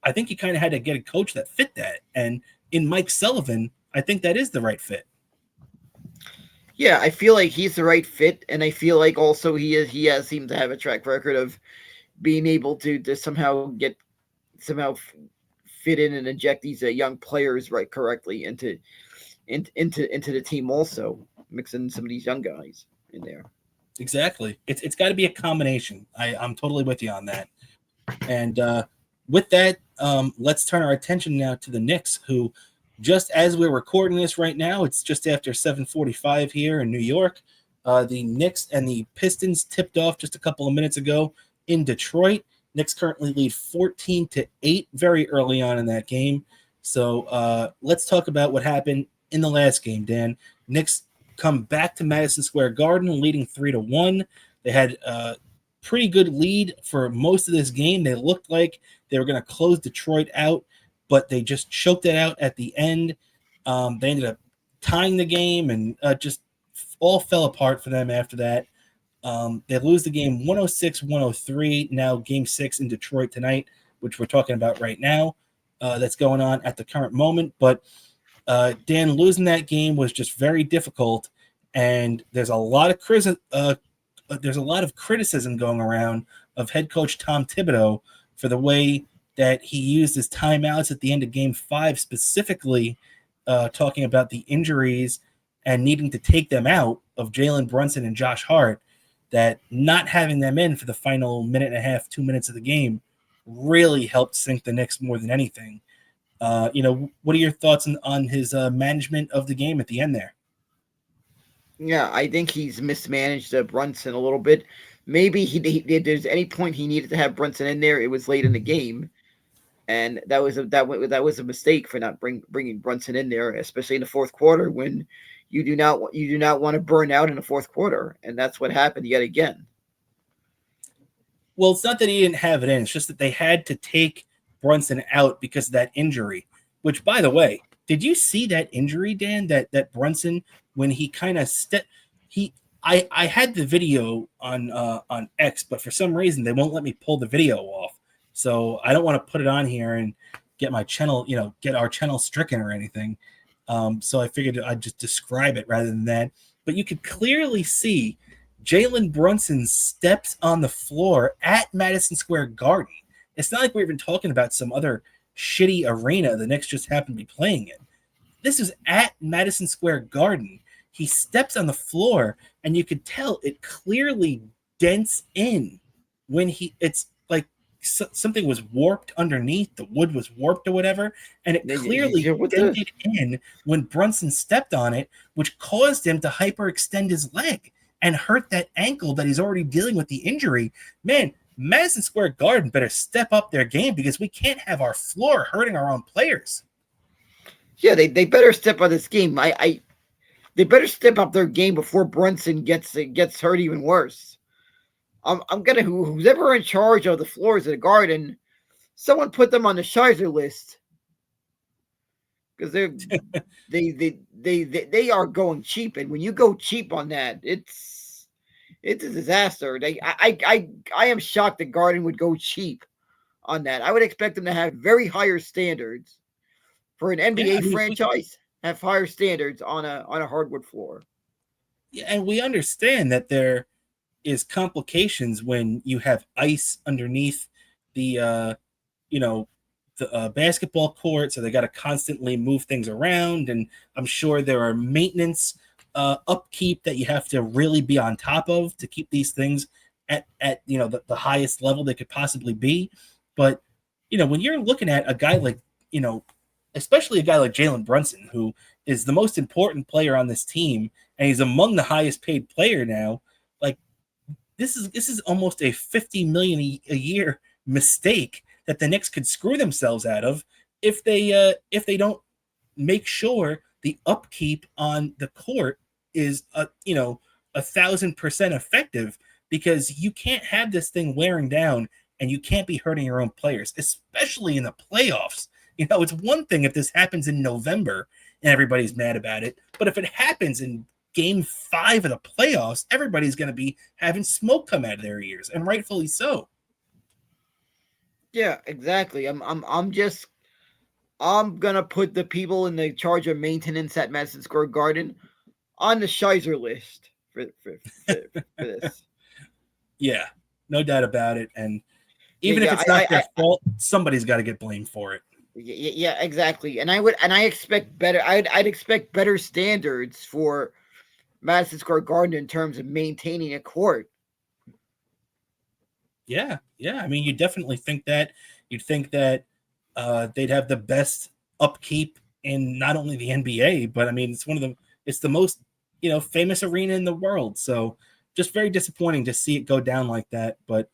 I think you kind of had to get a coach that fit that. And in Mike Sullivan, I think that is the right fit. Yeah, I feel like he's the right fit, and I feel like also he has seemed to have a track record of being able to somehow fit in and inject these young players right correctly into the team. Also mixing some of these young guys in there. Exactly. It's got to be a combination. I'm totally with you on that. And with that, let's turn our attention now to the Knicks, who, just as we're recording this right now, it's just after 7:45 here in New York. The Knicks and the Pistons tipped off just a couple of minutes ago in Detroit. Knicks currently lead 14-8 very early on in that game. So let's talk about what happened in the last game, Dan. Knicks come back to Madison Square Garden, leading 3-1. They had a pretty good lead for most of this game. They looked like they were going to close Detroit out, but they just choked it out at the end. They ended up tying the game, and just all fell apart for them after that. They lose the game 106-103. Now game 6 in Detroit tonight, which we're talking about right now. That's going on at the current moment. But Dan, losing that game was just very difficult, and there's a lot of criticism going around of head coach Tom Thibodeau for the way that he used his timeouts at the end of game 5, specifically talking about the injuries and needing to take them out of Jalen Brunson and Josh Hart, that not having them in for the final minute and a half, 2 minutes of the game really helped sink the Knicks more than anything. What are your thoughts on his management of the game at the end there? Yeah, I think he's mismanaged Brunson a little bit. Maybe if there's any point he needed to have Brunson in there, it was late in the game, and that was a mistake for not bringing Brunson in there, especially in the fourth quarter when you do not want to burn out in the fourth quarter, and that's what happened yet again. Well, it's not that he didn't have it in. It's just that they had to take Brunson out because of that injury. Which, by the way, did you see that injury, Dan? That Brunson, when he kind of I had the video on X, but for some reason they won't let me pull the video off. So I don't want to put it on here and get my channel, get our channel stricken or anything. So I figured I'd just describe it rather than that. But you could clearly see Jalen Brunson steps on the floor at Madison Square Garden. It's not like we're even talking about some other shitty arena the Knicks just happened to be playing in. This is at Madison Square Garden. He steps on the floor, and you could tell it clearly dents in when it's like something was warped underneath. The wood was warped or whatever, and it clearly dented in when Brunson stepped on it, which caused him to hyperextend his leg and hurt that ankle that he's already dealing with the injury. Man, Madison Square Garden better step up their game because we can't have our floor hurting our own players. Yeah, they better step up this game. They better step up their game before Brunson gets hurt even worse. I'm gonna who's ever in charge of the floors of the Garden, someone put them on the Shizer list because they are going cheap, and when you go cheap on that, it's a disaster. I am shocked the Garden would go cheap on that. I would expect them to have very higher standards for an NBA franchise. Have higher standards on a hardwood floor. Yeah, and we understand that there is complications when you have ice underneath the basketball court, so they got to constantly move things around, and I'm sure there are maintenance upkeep that you have to really be on top of to keep these things at the highest level they could possibly be. But when you're looking at a guy like especially a guy like Jalen Brunson, who is the most important player on this team, and he's among the highest paid player now, like this is almost a $50 million a year mistake that the Knicks could screw themselves out of if they don't make sure the upkeep on the court is 1,000% effective, because you can't have this thing wearing down and you can't be hurting your own players, especially in the playoffs. It's one thing if this happens in November and everybody's mad about it, but if it happens in Game 5 of the playoffs, everybody's going to be having smoke come out of their ears, and rightfully so. Yeah, exactly. I'm gonna put the people in the charge of maintenance at Madison Square Garden on the Shizer list for this. Yeah, no doubt about it. And even if it's not their fault, somebody's got to get blamed for it. Yeah, exactly. And I expect better. I'd expect better standards for Madison Square Garden in terms of maintaining a court. Yeah. I mean, you definitely think that. You'd think that they'd have the best upkeep in not only the NBA, but I mean, it's the most famous arena in the world. So just very disappointing to see it go down like that. But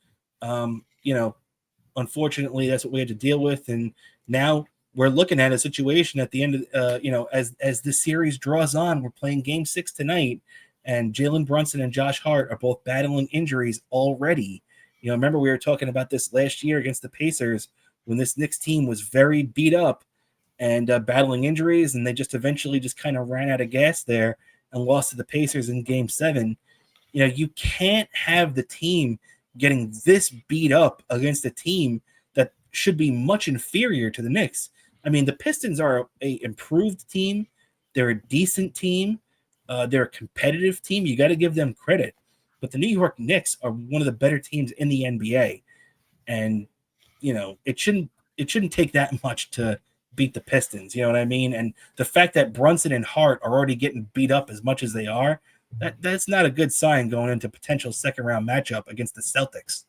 unfortunately, that's what we had to deal with, and now we're looking at a situation at the end of as the series draws on. We're playing Game 6 tonight, and Jalen Brunson and Josh Hart are both battling injuries already. Remember we were talking about this last year against the Pacers when this Knicks team was very beat up and battling injuries, and they just eventually just kind of ran out of gas there and lost to the Pacers in Game 7. You can't have the team getting this beat up against a team that should be much inferior to the Knicks. I mean, the Pistons are a improved team. They're a decent team. They're a competitive team. You got to give them credit. But the New York Knicks are one of the better teams in the NBA. And, it shouldn't take that much to beat the Pistons. You know what I mean? And the fact that Brunson and Hart are already getting beat up as much as they are, that's not a good sign going into potential second-round matchup against the Celtics.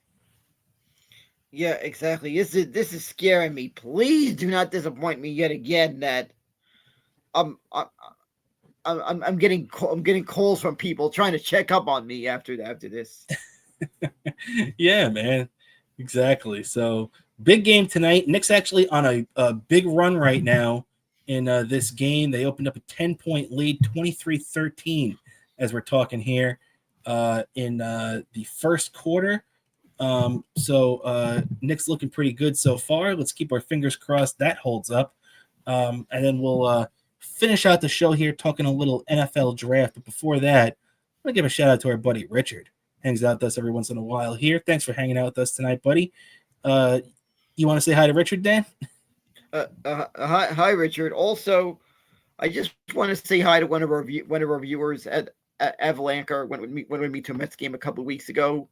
Yeah, exactly. This is scaring me. Please do not disappoint me yet again. That I'm I'm getting calls from people trying to check up on me after this. Yeah, man. Exactly. So big game tonight. Knicks actually on a big run right now in this game. They opened up a 10-point lead, 23-13, as we're talking here in the first quarter. So Knicks looking pretty good so far. Let's keep our fingers crossed that holds up. And then we'll finish out the show here talking a little NFL draft. But before that, I'm going to give a shout out to our buddy Richard. Hangs out with us every once in a while here. Thanks for hanging out with us tonight, buddy. You want to say hi to Richard, Dan? Hi, Richard. Also, I just want to say hi to one of our viewers at Avalanche when we meet to a Mets game a couple of weeks ago.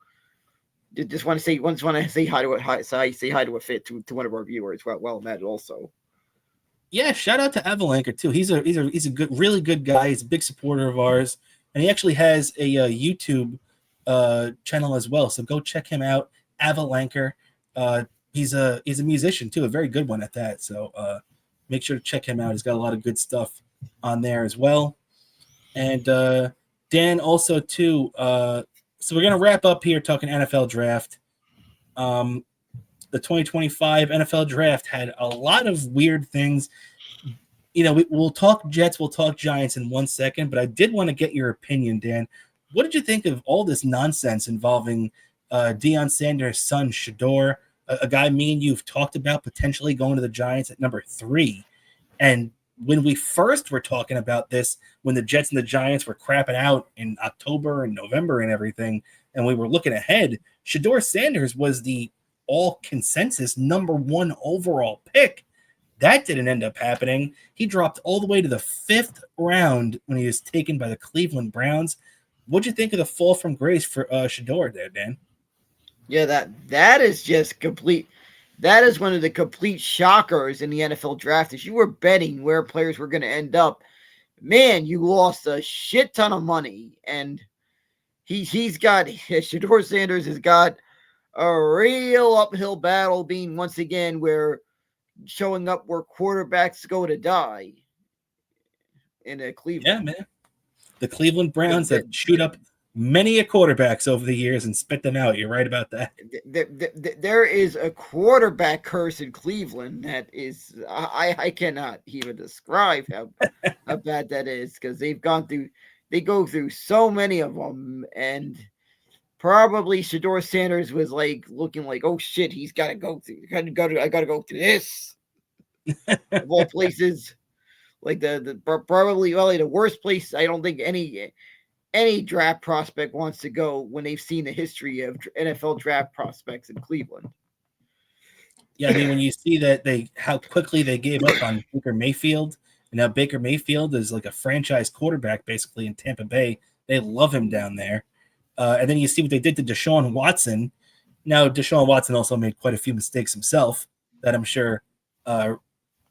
Just want to say hi to to one of our viewers. Well met also. Yeah, shout out to Avalanche too. He's a good, really good guy. He's a big supporter of ours, and he actually has a YouTube channel as well. So go check him out, Avalanche. He's a musician too, a very good one at that. So make sure to check him out. He's got a lot of good stuff on there as well. And Dan also too. So we're gonna wrap up here talking NFL draft. The 2025 NFL draft had a lot of weird things. You know, we'll talk Jets, we'll talk Giants in 1 second, but I did want to get your opinion, Dan. What did you think of all this nonsense involving Deion Sanders' son, Shador, a guy me and you've talked about potentially going to the Giants at number 3? And when we first were talking about this, when the Jets and the Giants were crapping out in October and November and everything, and we were looking ahead, Shador Sanders was the all consensus number 1 overall pick. That didn't end up happening. He dropped all the way to the 5th round when he was taken by the Cleveland Browns. What'd you think of the fall from grace for Shador there, Dan? Yeah, that is just complete. That is one of the complete shockers in the NFL draft. As you were betting where players were going to end up, man, you lost a shit ton of money. And he's got Shador Sanders has got a real uphill battle, being once again where showing up where quarterbacks go to die in Cleveland. Yeah, man. The Cleveland Browns that shoot up many a quarterbacks over the years and spit them out. You're right about that. There is a quarterback curse in Cleveland that is I cannot even describe how bad that is, because they go through so many of them. And probably Shador Sanders was like looking like, oh shit, he's got to go through. I got to go through this. Of all places, like the probably the worst place. I don't think any draft prospect wants to go when they've seen the history of NFL draft prospects in Cleveland. Yeah, I mean, when you see that how quickly they gave up on Baker Mayfield, and now Baker Mayfield is like a franchise quarterback basically in Tampa Bay. They love him down there. And then you see what they did to Deshaun Watson. Now, Deshaun Watson also made quite a few mistakes himself that I'm sure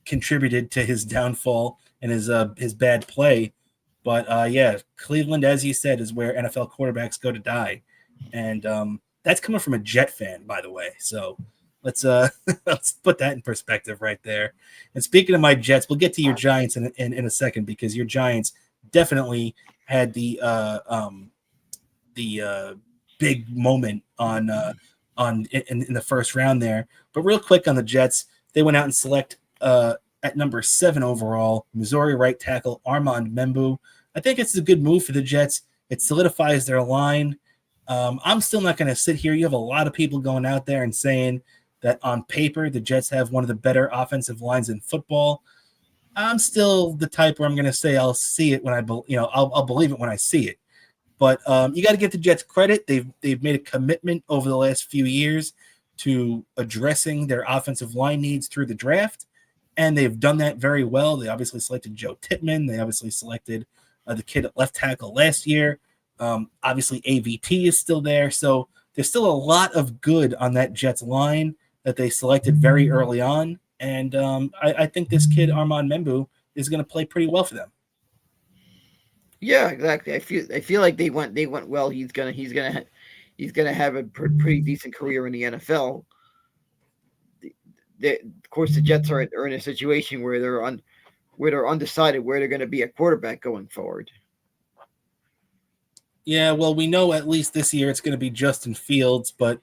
contributed to his downfall and his bad play. But yeah, Cleveland, as you said, is where NFL quarterbacks go to die. And that's coming from a Jet fan, by the way. So let's let's put that in perspective right there. And speaking of my Jets, we'll get to your Giants in a second, because your Giants definitely had the big moment in the first round there. But real quick on the Jets, they went out and select at number 7 overall, Missouri right tackle Armand Membu. I think it's a good move for the Jets. It solidifies their line. I'm still not going to sit here. You have a lot of people going out there and saying that on paper the Jets have one of the better offensive lines in football. I'm still the type where I'm going to say I'll see it when I'll believe it when I see it. But you got to give the Jets credit. They've made a commitment over the last few years to addressing their offensive line needs through the draft, and they've done that very well. They obviously selected Joe Tippmann. They obviously selected the kid at left tackle last year. Obviously, AVT is still there. So there's still a lot of good on that Jets line that they selected very early on. And I think this kid Armand Membu is going to play pretty well for them. Yeah, exactly. I feel like they went well. He's gonna have a pretty decent career in the NFL. Of course, the Jets are in a situation where they're undecided where they're going to be a quarterback going forward. Yeah, well, we know at least this year it's going to be Justin Fields, but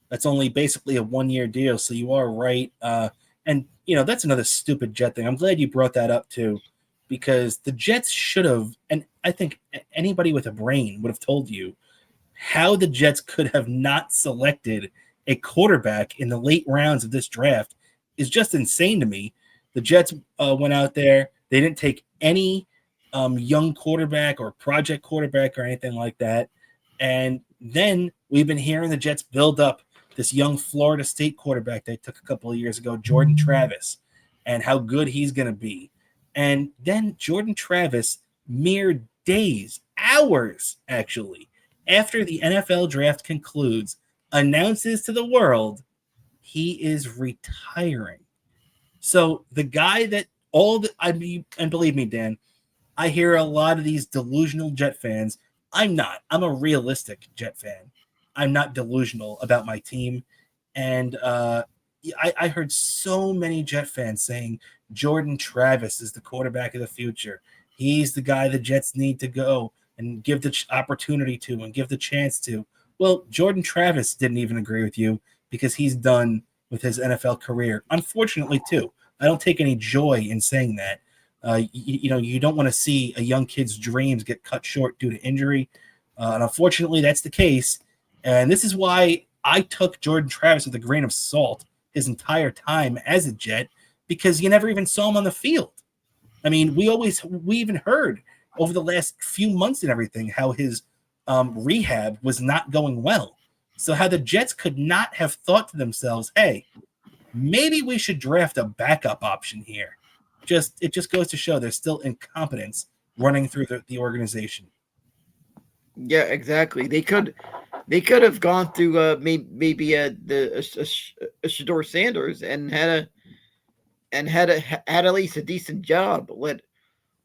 that's only basically a 1 year deal. So you are right. And, that's another stupid Jet thing. I'm glad you brought that up too, because the Jets should have, and I think anybody with a brain would have told you how the Jets could have not selected a quarterback in the late rounds of this draft is just insane to me. The Jets went out there. They didn't take any young quarterback or project quarterback or anything like that. And then we've been hearing the Jets build up this young Florida State quarterback they took a couple of years ago, Jordan Travis, and how good he's going to be. And then Jordan Travis, mere days, hours actually, after the NFL draft concludes, announces to the world he is retiring. So the guy that and believe me, Dan, I hear a lot of these delusional Jet fans. I'm not. I'm a realistic Jet fan. I'm not delusional about my team. And I heard so many Jet fans saying Jordan Travis is the quarterback of the future. He's the guy the Jets need to go and give the opportunity to and give the chance to. Well, Jordan Travis didn't even agree with you because he's done with his NFL career. Unfortunately, too. I don't take any joy in saying that. You don't want to see a young kid's dreams get cut short due to injury. And unfortunately, that's the case. And this is why I took Jordan Travis with a grain of salt his entire time as a Jet, because you never even saw him on the field. I mean, we even heard over the last few months and everything how his rehab was not going well. So how the Jets could not have thought to themselves, hey, maybe we should draft a backup option here. It just goes to show there's still incompetence running through the organization. Yeah, exactly. They could have gone through maybe a Shador Sanders and had at least a decent job,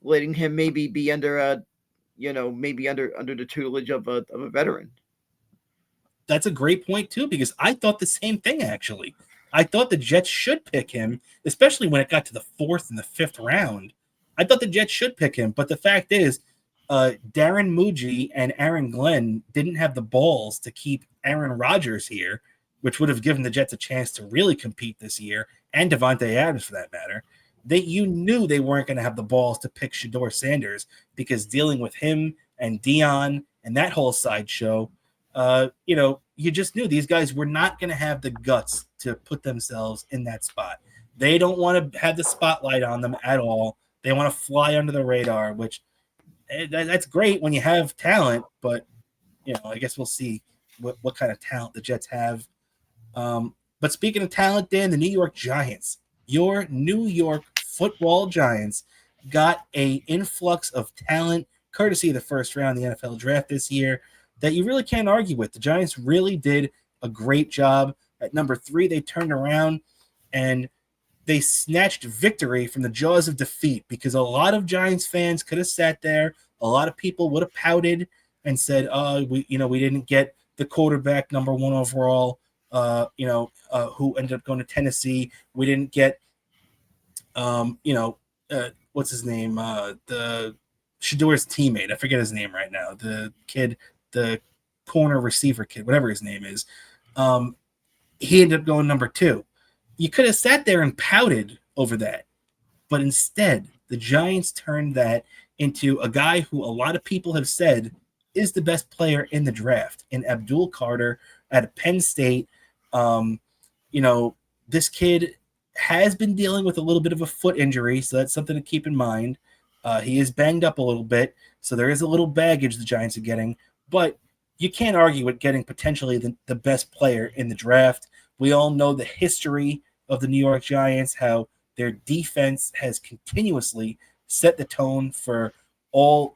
letting him maybe be under maybe under the tutelage of a veteran. That's a great point too, because I thought the same thing actually. I thought the Jets should pick him, especially when it got to the 4th and the 5th round. I thought the Jets should pick him, but the fact is, Darren Muji and Aaron Glenn didn't have the balls to keep Aaron Rodgers here, which would have given the Jets a chance to really compete this year, and Devontae Adams for that matter. You knew they weren't going to have the balls to pick Shador Sanders because dealing with him and Dion and that whole sideshow, you just knew these guys were not going to have the guts to put themselves in that spot. They don't want to have the spotlight on them at all. They want to fly under the radar, which that's great when you have talent, but I guess we'll see what kind of talent the Jets have. But speaking of talent, Dan, the New York Giants, your New York football Giants, got a influx of talent courtesy of the first round of the NFL draft this year that you really can't argue with. The Giants really did a great job. At number 3, they turned around and they snatched victory from the jaws of defeat, because a lot of Giants fans could have sat there. A lot of people would have pouted and said, "Oh, we didn't get the quarterback number 1 overall, who ended up going to Tennessee. We didn't get, what's his name? The Shador's teammate. I forget his name right now. The kid, the corner receiver kid, whatever his name is. He ended up going number 2. You could have sat there and pouted over that, but instead, the Giants turned that into a guy who a lot of people have said is the best player in the draft, in Abdul Carter at Penn State. This kid has been dealing with a little bit of a foot injury, so that's something to keep in mind. He is banged up a little bit, so there is a little baggage the Giants are getting, but you can't argue with getting potentially the best player in the draft. We all know the history of the New York Giants, how their defense has continuously set the tone for all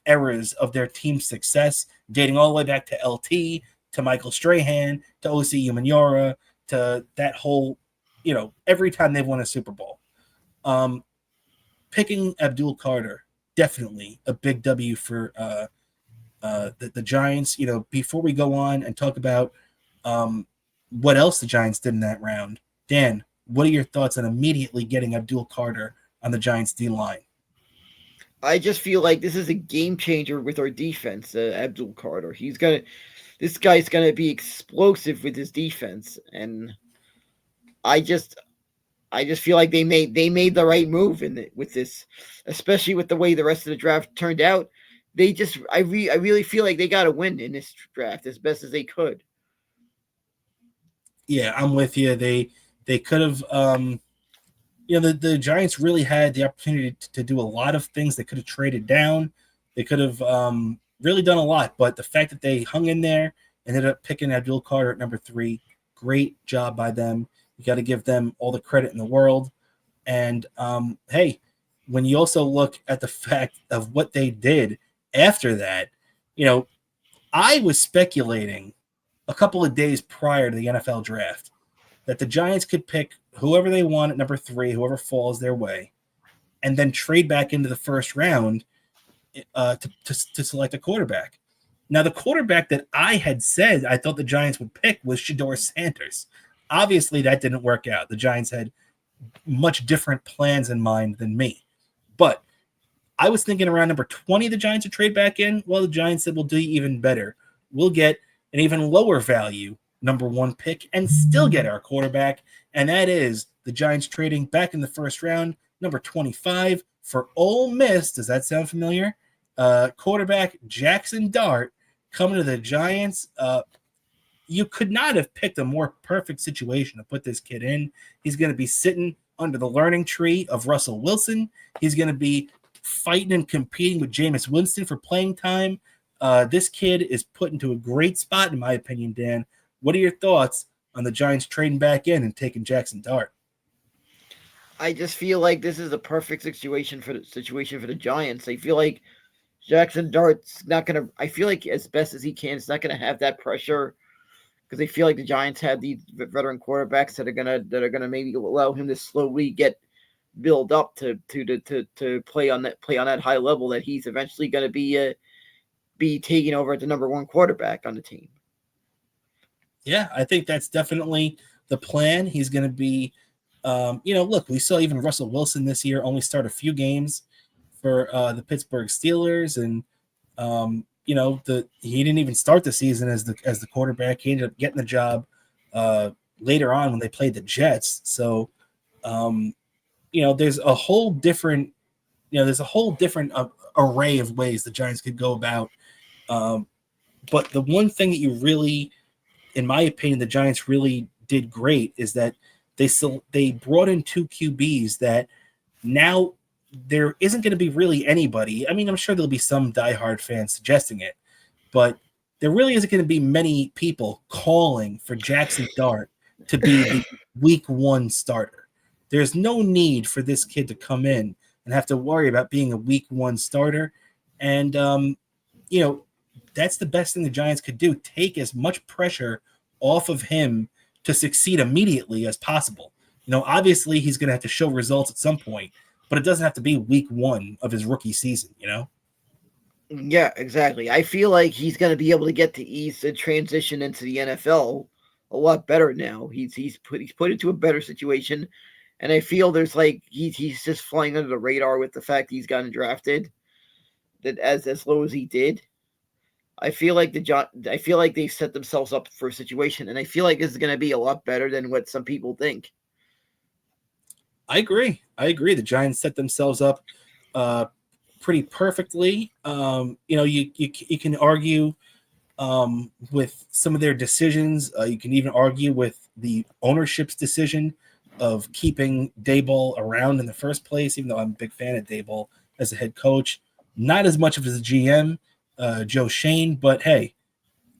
eras of their team's success, dating all the way back to LT, to Michael Strahan, to O.C. Umenyiora, to that whole every time they've won a Super Bowl. Picking Abdul Carter, definitely a big W for the Giants. Before we go on and talk about what else the Giants did in that round, Dan, what are your thoughts on immediately getting Abdul Carter on the Giants D line? I just feel like this is a game changer with our defense, Abdul Carter. This guy's gonna be explosive with his defense, and I just, I just feel like they made the right move with this, especially with the way the rest of the draft turned out. I really feel like they got to win in this draft as best as they could. Yeah, I'm with you. They could have. The Giants really had the opportunity to do a lot of things. They could have traded down. They could have really done a lot. But the fact that they hung in there and ended up picking Abdul Carter at number 3, great job by them. You got to give them all the credit in the world. And hey, when you also look at the fact of what they did after that, I was speculating a couple of days prior to the NFL draft that the Giants could pick whoever they want at number 3, whoever falls their way, and then trade back into the first round to select a quarterback. Now, the quarterback that I had said I thought the Giants would pick was Shedeur Sanders. Obviously, that didn't work out. The Giants had much different plans in mind than me. But I was thinking around number 20, the Giants would trade back in. Well, the Giants said, we'll do even better. We'll get an even lower value number 1 pick and still get our quarterback. And that is the Giants trading back in the first round, number 25 for Ole Miss. Does that sound familiar? Quarterback Jackson Dart coming to the Giants. You could not have picked a more perfect situation to put this kid in. He's going to be sitting under the learning tree of Russell Wilson. He's going to be fighting and competing with Jameis Winston for playing time. This kid is put into a great spot, in my opinion, Dan. What are your thoughts on the Giants trading back in and taking Jackson Dart? I just feel like this is a perfect situation for the Giants. I feel like Jackson Dart's not gonna. I feel like as best as he can, it's not gonna have that pressure because I feel like the Giants have these veteran quarterbacks that are gonna maybe allow him to slowly get build up to play on that high level that he's eventually gonna be taking over at the number 1 quarterback on the team. Yeah, I think that's definitely the plan. He's going to be, look, we saw even Russell Wilson this year only start a few games for the Pittsburgh Steelers, and he didn't even start the season as the quarterback. He ended up getting the job later on when they played the Jets. So, there's a whole different, array of ways the Giants could go about. But the one thing that you really, in my opinion, the Giants really did great is that they brought in 2 QBs that now there isn't going to be really anybody. I mean, I'm sure there'll be some diehard fans suggesting it, but there really isn't going to be many people calling for Jackson Dart to be the week 1 starter. There's no need for this kid to come in and have to worry about being a week 1 starter. And, that's the best thing the Giants could do. Take as much pressure off of him to succeed immediately as possible. Obviously he's going to have to show results at some point, but it doesn't have to be week 1 of his rookie season, Yeah, exactly. I feel like he's going to be able to get to ease the transition into the NFL a lot better now. He's put into a better situation, and I feel there's like he's just flying under the radar with the fact he's gotten drafted that as low as he did. I feel like they set themselves up for a situation, and I feel like this is going to be a lot better than what some people think. I agree. The Giants set themselves up pretty perfectly. You can argue with some of their decisions. You can even argue with the ownership's decision of keeping Daboll around in the first place, even though I'm a big fan of Daboll as a head coach. Not as much of as a GM, Joe Shane, but hey,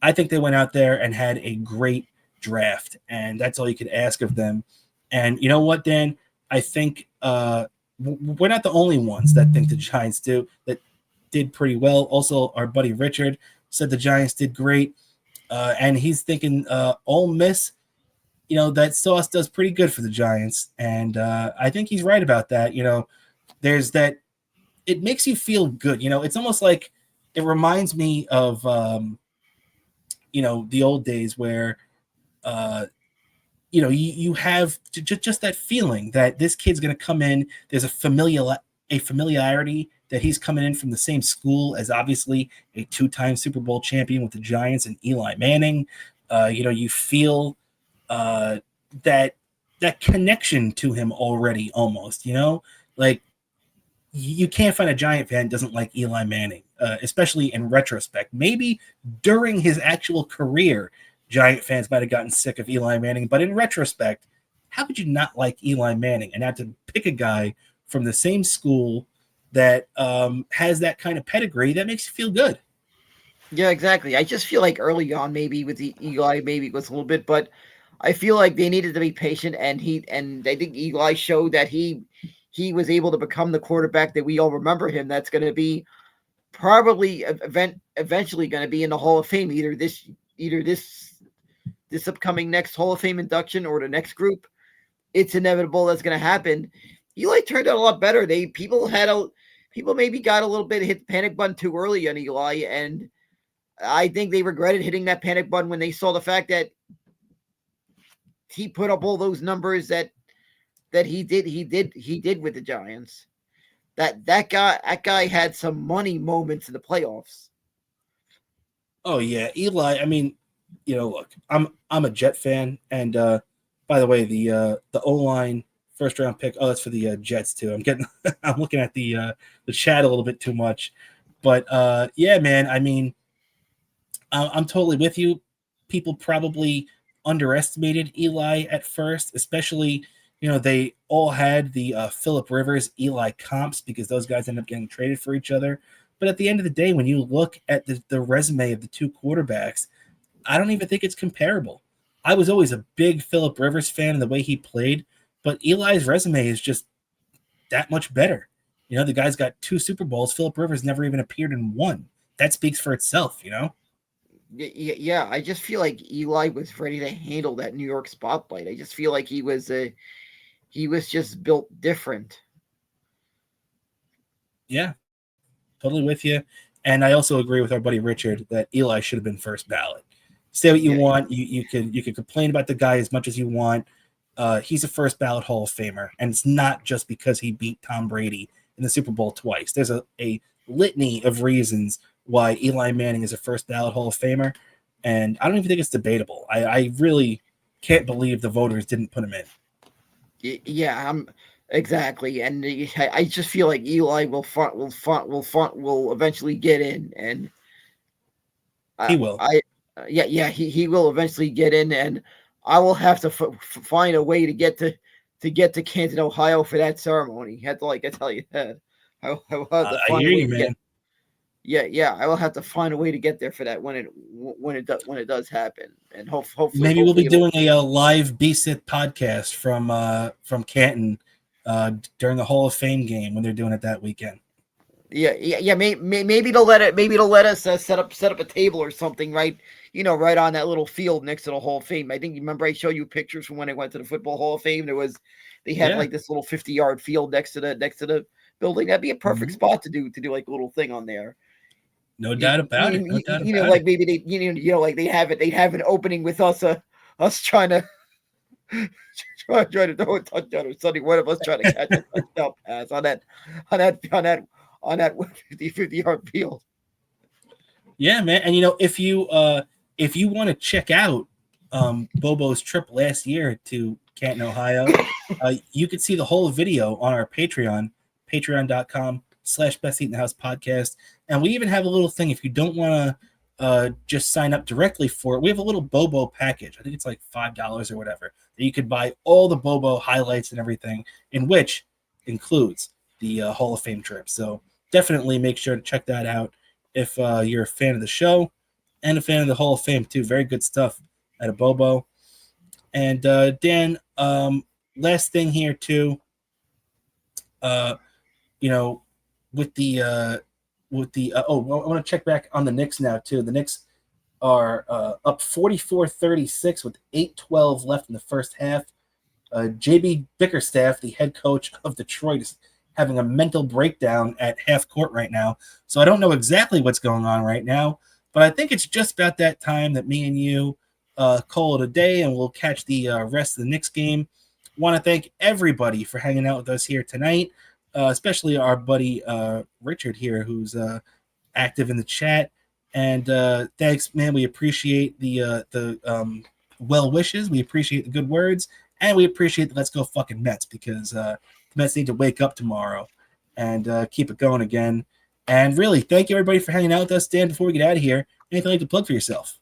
I think they went out there and had a great draft, and that's all you could ask of them. And you know what, Dan? I think we're not the only ones that think the Giants did pretty well. Also, our buddy Richard said the Giants did great, and he's thinking Ole Miss. that sauce does pretty good for the Giants, and I think he's right about that. There's that. It makes you feel good. It's almost like it reminds me of the old days where you have just that feeling that this kid's going to come in. There's a familiarity that he's coming in from the same school as obviously a 2-time Super Bowl champion with the Giants and Eli Manning. You feel that connection to him already almost. Like you can't find a Giant fan doesn't like Eli Manning, especially in retrospect. Maybe during his actual career, Giant fans might have gotten sick of Eli Manning, but in retrospect, how could you not like Eli Manning? And have to pick a guy from the same school that has that kind of pedigree, that makes you feel good. Yeah, exactly. I just feel like early on, maybe with the Eli, maybe it was a little bit, but I feel like they needed to be patient, and I think Eli showed that he was able to become the quarterback that we all remember him. That's going to be probably eventually going to be in the Hall of Fame, either this upcoming next Hall of Fame induction or the next group. It's inevitable that's going to happen. Eli turned out a lot better. People maybe got a little bit hit the panic button too early on Eli, and I think they regretted hitting that panic button when they saw the fact that he put up all those numbers that he did with the Giants. That guy had some money moments in the playoffs. Oh yeah, Eli. I mean, look, I'm a Jet fan, and by the way, the O-line first round pick. Oh, that's for the Jets too. I'm looking at the chat a little bit too much, but yeah, man. I mean, I'm totally with you. People probably underestimated Eli at first, especially they all had the Phillip Rivers Eli comps because those guys ended up getting traded for each other. But at the end of the day, when you look at the resume of the two quarterbacks, I don't even think it's comparable. I was always a big Phillip Rivers fan in the way he played, but Eli's resume is just that much better. The guy's got 2 Super Bowls. Phillip Rivers never even appeared in one. That speaks for itself, Yeah, I just feel like Eli was ready to handle that New York spotlight. I just feel like he was just built different. Yeah, totally with you. And I also agree with our buddy Richard that Eli should have been first ballot. Say what you want. You could complain about the guy as much as you want. He's a first ballot Hall of Famer, and it's not just because he beat Tom Brady in the Super Bowl twice. There's a litany of reasons why Eli Manning is a first ballot Hall of Famer, and I don't even think it's debatable. I really can't believe the voters didn't put him in. Yeah, exactly, and I just feel like Eli will eventually get in, and He will. He will eventually get in, and I will have to find a way to get to Canton, Ohio for that ceremony. I tell you that. I will have to find a way to get. Yeah, I will have to find a way to get there for that when it does happen, and hopefully maybe we'll be doing a live BSIT podcast from Canton during the Hall of Fame game when they're doing it that weekend. Yeah. Maybe they'll let us set up a table or something, right? Right on that little field next to the Hall of Fame. I think you remember I showed you pictures from when I went to the Football Hall of Fame. They had like this little 50-yard field next to the building. That'd be a perfect spot to do like a little thing on there. No doubt about it. Like maybe they like they'd have an opening with us trying to try to throw a touchdown or something. One of us trying to catch a touchdown pass on that 50-yard field. Yeah, man. And if you want to check out Bobo's trip last year to Canton, Ohio, you could see the whole video on our Patreon, patreon.com/Best Seat in the House podcast. And we even have a little thing if you don't want to just sign up directly for it. We have a little Bobo package. I think it's like $5 or whatever. That you could buy all the Bobo highlights and everything, in which includes the Hall of Fame trip. So definitely make sure to check that out if you're a fan of the show and a fan of the Hall of Fame too. Very good stuff at a Bobo. And Dan, last thing here too. With the I want to check back on the Knicks now too. The Knicks are up 44-36 with 8:12 left in the first half. JB Bickerstaff, the head coach of Detroit, is having a mental breakdown at half court right now. So I don't know exactly what's going on right now, but I think it's just about that time that me and you call it a day, and we'll catch the rest of the Knicks game. Want to thank everybody for hanging out with us here tonight, especially our buddy Richard here, who's active in the chat. And thanks, man. We appreciate the well wishes. We appreciate the good words, and we appreciate the let's go fucking Mets, because the Mets need to wake up tomorrow and keep it going again. And really, thank you everybody for hanging out with us. Dan, before we get out of here, anything you'd like to plug for yourself?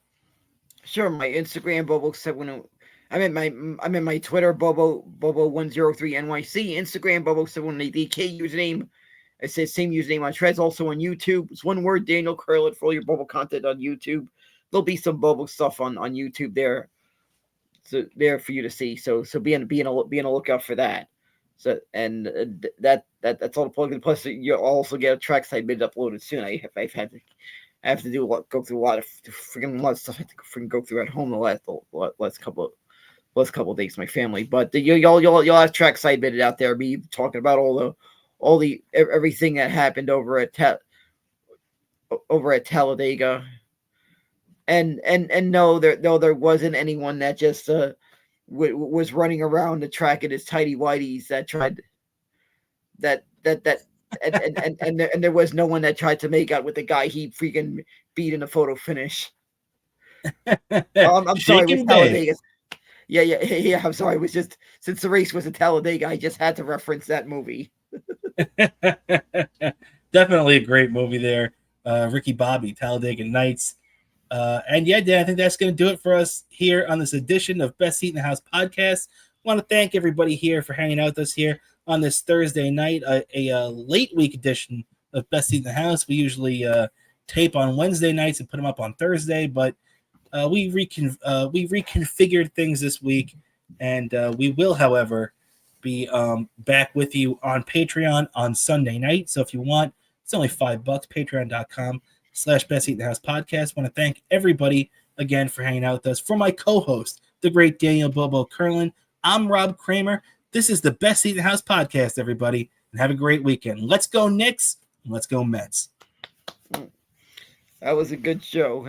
Sure, my Instagram Bobo7. I'm in my Twitter Bobo103NYC, Instagram Bobo718DK username. I say same username on Threads, also on YouTube. It's one word, Daniel Curlett, for all your Bobo content on YouTube. There'll be some Bobo stuff on YouTube there, so there for you to see. So be on a lookout for that. So and that's all the plug. Plus, you'll also get a trackside bid uploaded soon. I have to go through a lot of stuff. I have to freaking go through at home the last couple of days, my family. But you'll have trackside bid out there. Me talking about all the everything that happened over at Talladega, and no, there wasn't anyone that just was running around the track in his tidy whities that tried that and there was no one that tried to make out with the guy he freaking beat in a photo finish. I'm sorry, with Talladega. Yeah. I'm sorry. It was just, since the race was at Talladega, I just had to reference that movie. Definitely a great movie there. Ricky Bobby, Talladega Nights. And yeah, Dan, I think that's going to do it for us here on this edition of Best Seat in the House podcast. I want to thank everybody here for hanging out with us here on this Thursday night, a late week edition of Best Seat in the House. We usually tape on Wednesday nights and put them up on Thursday, but we reconfigured things this week, and we will, however, be back with you on Patreon on Sunday night. So if you want, it's only $5, patreon.com/Best Seat in the House podcast. Want to thank everybody again for hanging out with us. For my co-host, the great Daniel Bobo Curlin, I'm Rob Kramer. This is the Best Seat in the House podcast, everybody, and have a great weekend. Let's go Knicks, and let's go Mets. That was a good show.